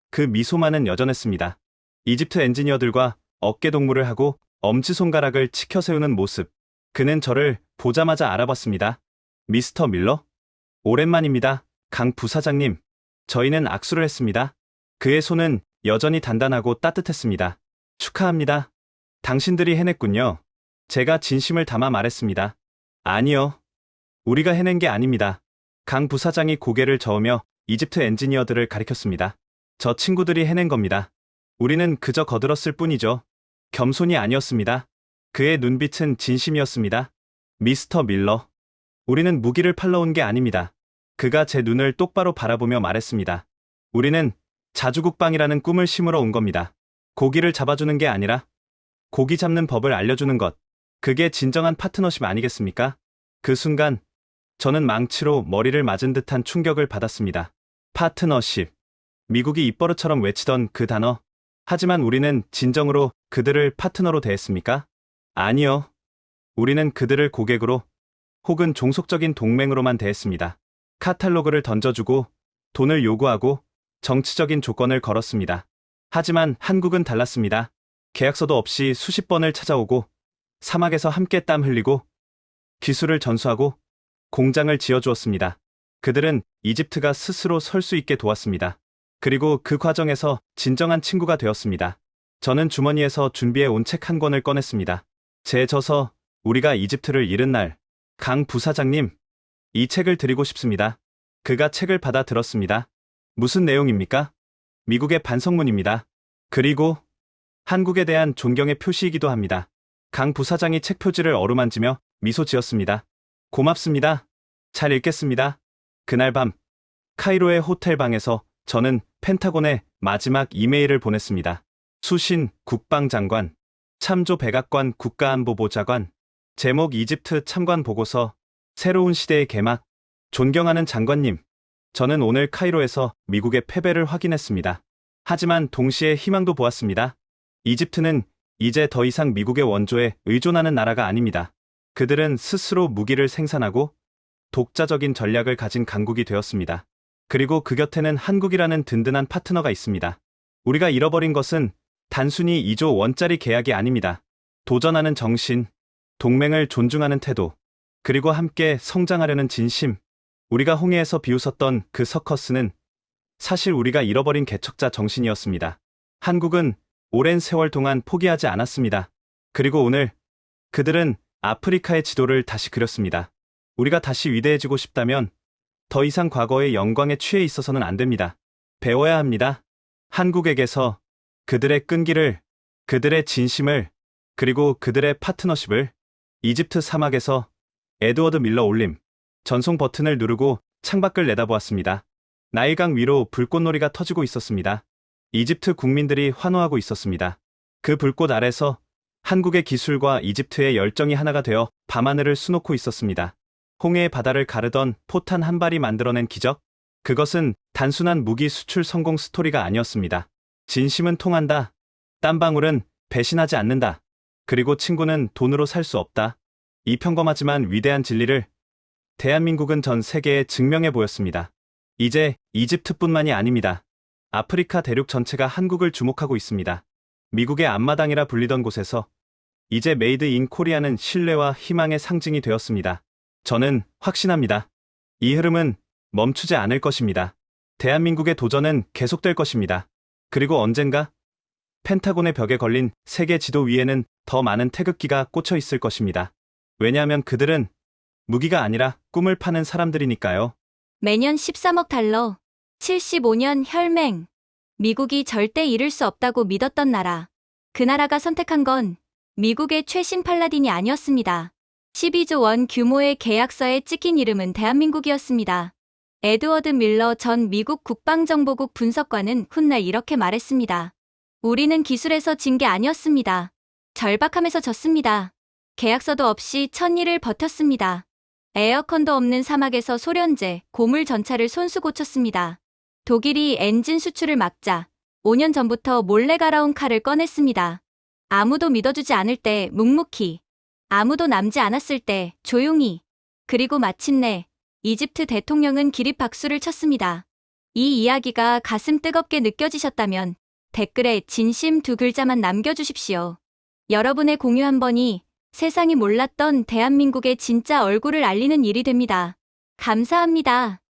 그 미소만은 여전했습니다. 이집트 엔지니어들과 어깨동무를 하고 엄지손가락을 치켜 세우는 모습. 그는 저를 보자마자 알아봤습니다. 미스터 밀러? 오랜만입니다. 강 부사장님. 저희는 악수를 했습니다. 그의 손은 여전히 단단하고 따뜻했습니다. 축하합니다. 당신들이 해냈군요. 제가 진심을 담아 말했습니다. 아니요. 우리가 해낸 게 아닙니다. 강 부사장이 고개를 저으며 이집트 엔지니어들을 가리켰습니다. 저 친구들이 해낸 겁니다. 우리는 그저 거들었을 뿐이죠. 겸손이 아니었습니다. 그의 눈빛은 진심이었습니다. 미스터 밀러. 우리는 무기를 팔러 온 게 아닙니다. 그가 제 눈을 똑바로 바라보며 말했습니다. 우리는 자주국방이라는 꿈을 심으러 온 겁니다. 고기를 잡아주는 게 아니라 고기 잡는 법을 알려주는 것. 그게 진정한 파트너십 아니겠습니까? 그 순간 저는 망치로 머리를 맞은 듯한 충격을 받았습니다. 파트너십. 미국이 입버릇처럼 외치던 그 단어. 하지만 우리는 진정으로 그들을 파트너로 대했습니까? 아니요. 우리는 그들을 고객으로 혹은 종속적인 동맹으로만 대했습니다. 카탈로그를 던져주고 돈을 요구하고 정치적인 조건을 걸었습니다. 하지만 한국은 달랐습니다. 계약서도 없이 수십 번을 찾아오고 사막에서 함께 땀 흘리고 기술을 전수하고 공장을 지어주었습니다. 그들은 이집트가 스스로 설 수 있게 도왔습니다. 그리고 그 과정에서 진정한 친구가 되었습니다. 저는 주머니에서 준비해 온 책 한 권을 꺼냈습니다. 제 저서 우리가 이집트를 잃은 날. 강 부사장님, 이 책을 드리고 싶습니다. 그가 책을 받아 들었습니다. 무슨 내용입니까? 미국의 반성문입니다. 그리고 한국에 대한 존경의 표시이기도 합니다. 강 부사장이 책 표지를 어루만지며 미소 지었습니다. 고맙습니다. 잘 읽겠습니다. 그날 밤 카이로의 호텔 방에서 저는 펜타곤에 마지막 이메일을 보냈습니다. 수신 국방장관, 참조 백악관 국가안보보좌관, 제목 이집트 참관 보고서, 새로운 시대의 개막. 존경하는 장관님, 저는 오늘 카이로에서 미국의 패배를 확인했습니다. 하지만 동시에 희망도 보았습니다. 이집트는 이제 더 이상 미국의 원조에 의존하는 나라가 아닙니다. 그들은 스스로 무기를 생산하고 독자적인 전략을 가진 강국이 되었습니다. 그리고 그 곁에는 한국이라는 든든한 파트너가 있습니다. 우리가 잃어버린 것은 단순히 2조 원짜리 계약이 아닙니다. 도전하는 정신, 동맹을 존중하는 태도, 그리고 함께 성장하려는 진심. 우리가 홍해에서 비웃었던 그 서커스는 사실 우리가 잃어버린 개척자 정신이었습니다. 한국은 오랜 세월 동안 포기하지 않았습니다. 그리고 오늘 그들은 아프리카의 지도를 다시 그렸습니다. 우리가 다시 위대해지고 싶다면 더 이상 과거의 영광에 취해 있어서는 안 됩니다. 배워야 합니다. 한국에게서 그들의 끈기를, 그들의 진심을, 그리고 그들의 파트너십을. 이집트 사막에서 에드워드 밀러 올림. 전송 버튼을 누르고 창밖을 내다보았습니다. 나일강 위로 불꽃놀이가 터지고 있었습니다. 이집트 국민들이 환호하고 있었습니다. 그 불꽃 아래서 한국의 기술과 이집트의 열정이 하나가 되어 밤하늘을 수놓고 있었습니다. 홍해의 바다를 가르던 포탄 한 발이 만들어낸 기적? 그것은 단순한 무기 수출 성공 스토리가 아니었습니다. 진심은 통한다. 땀방울은 배신하지 않는다. 그리고 친구는 돈으로 살 수 없다. 이 평범하지만 위대한 진리를 대한민국은 전 세계에 증명해 보였습니다. 이제 이집트뿐만이 아닙니다. 아프리카 대륙 전체가 한국을 주목하고 있습니다. 미국의 앞마당이라 불리던 곳에서 이제 메이드 인 코리아는 신뢰와 희망의 상징이 되었습니다. 저는 확신합니다. 이 흐름은 멈추지 않을 것입니다. 대한민국의 도전은 계속될 것입니다. 그리고 언젠가 펜타곤의 벽에 걸린 세계 지도 위에는 더 많은 태극기가 꽂혀 있을 것입니다. 왜냐하면 그들은 무기가 아니라 꿈을 파는 사람들이니까요. 매년 13억 달러, 75년 혈맹. 미국이 절대 잃을 수 없다고 믿었던 나라. 그 나라가 선택한 건 미국의 최신 팔라딘이 아니었습니다. 12조 원 규모의 계약서에 찍힌 이름은 대한민국이었습니다. 에드워드 밀러 전 미국 국방정보국 분석관은 훗날 이렇게 말했습니다. 우리는 기술에서 진 게 아니었습니다. 절박함에서 졌습니다. 계약서도 없이 천일을 버텼습니다. 에어컨도 없는 사막에서 소련제, 고물 전차를 손수 고쳤습니다. 독일이 엔진 수출을 막자 5년 전부터 몰래 갈아온 칼을 꺼냈습니다. 아무도 믿어주지 않을 때 묵묵히, 아무도 남지 않았을 때 조용히, 그리고 마침내 이집트 대통령은 기립박수를 쳤습니다. 이 이야기가 가슴 뜨겁게 느껴지셨다면 댓글에 진심 2글자만 남겨주십시오. 여러분의 공유 한 번이 세상이 몰랐던 대한민국의 진짜 얼굴을 알리는 일이 됩니다. 감사합니다.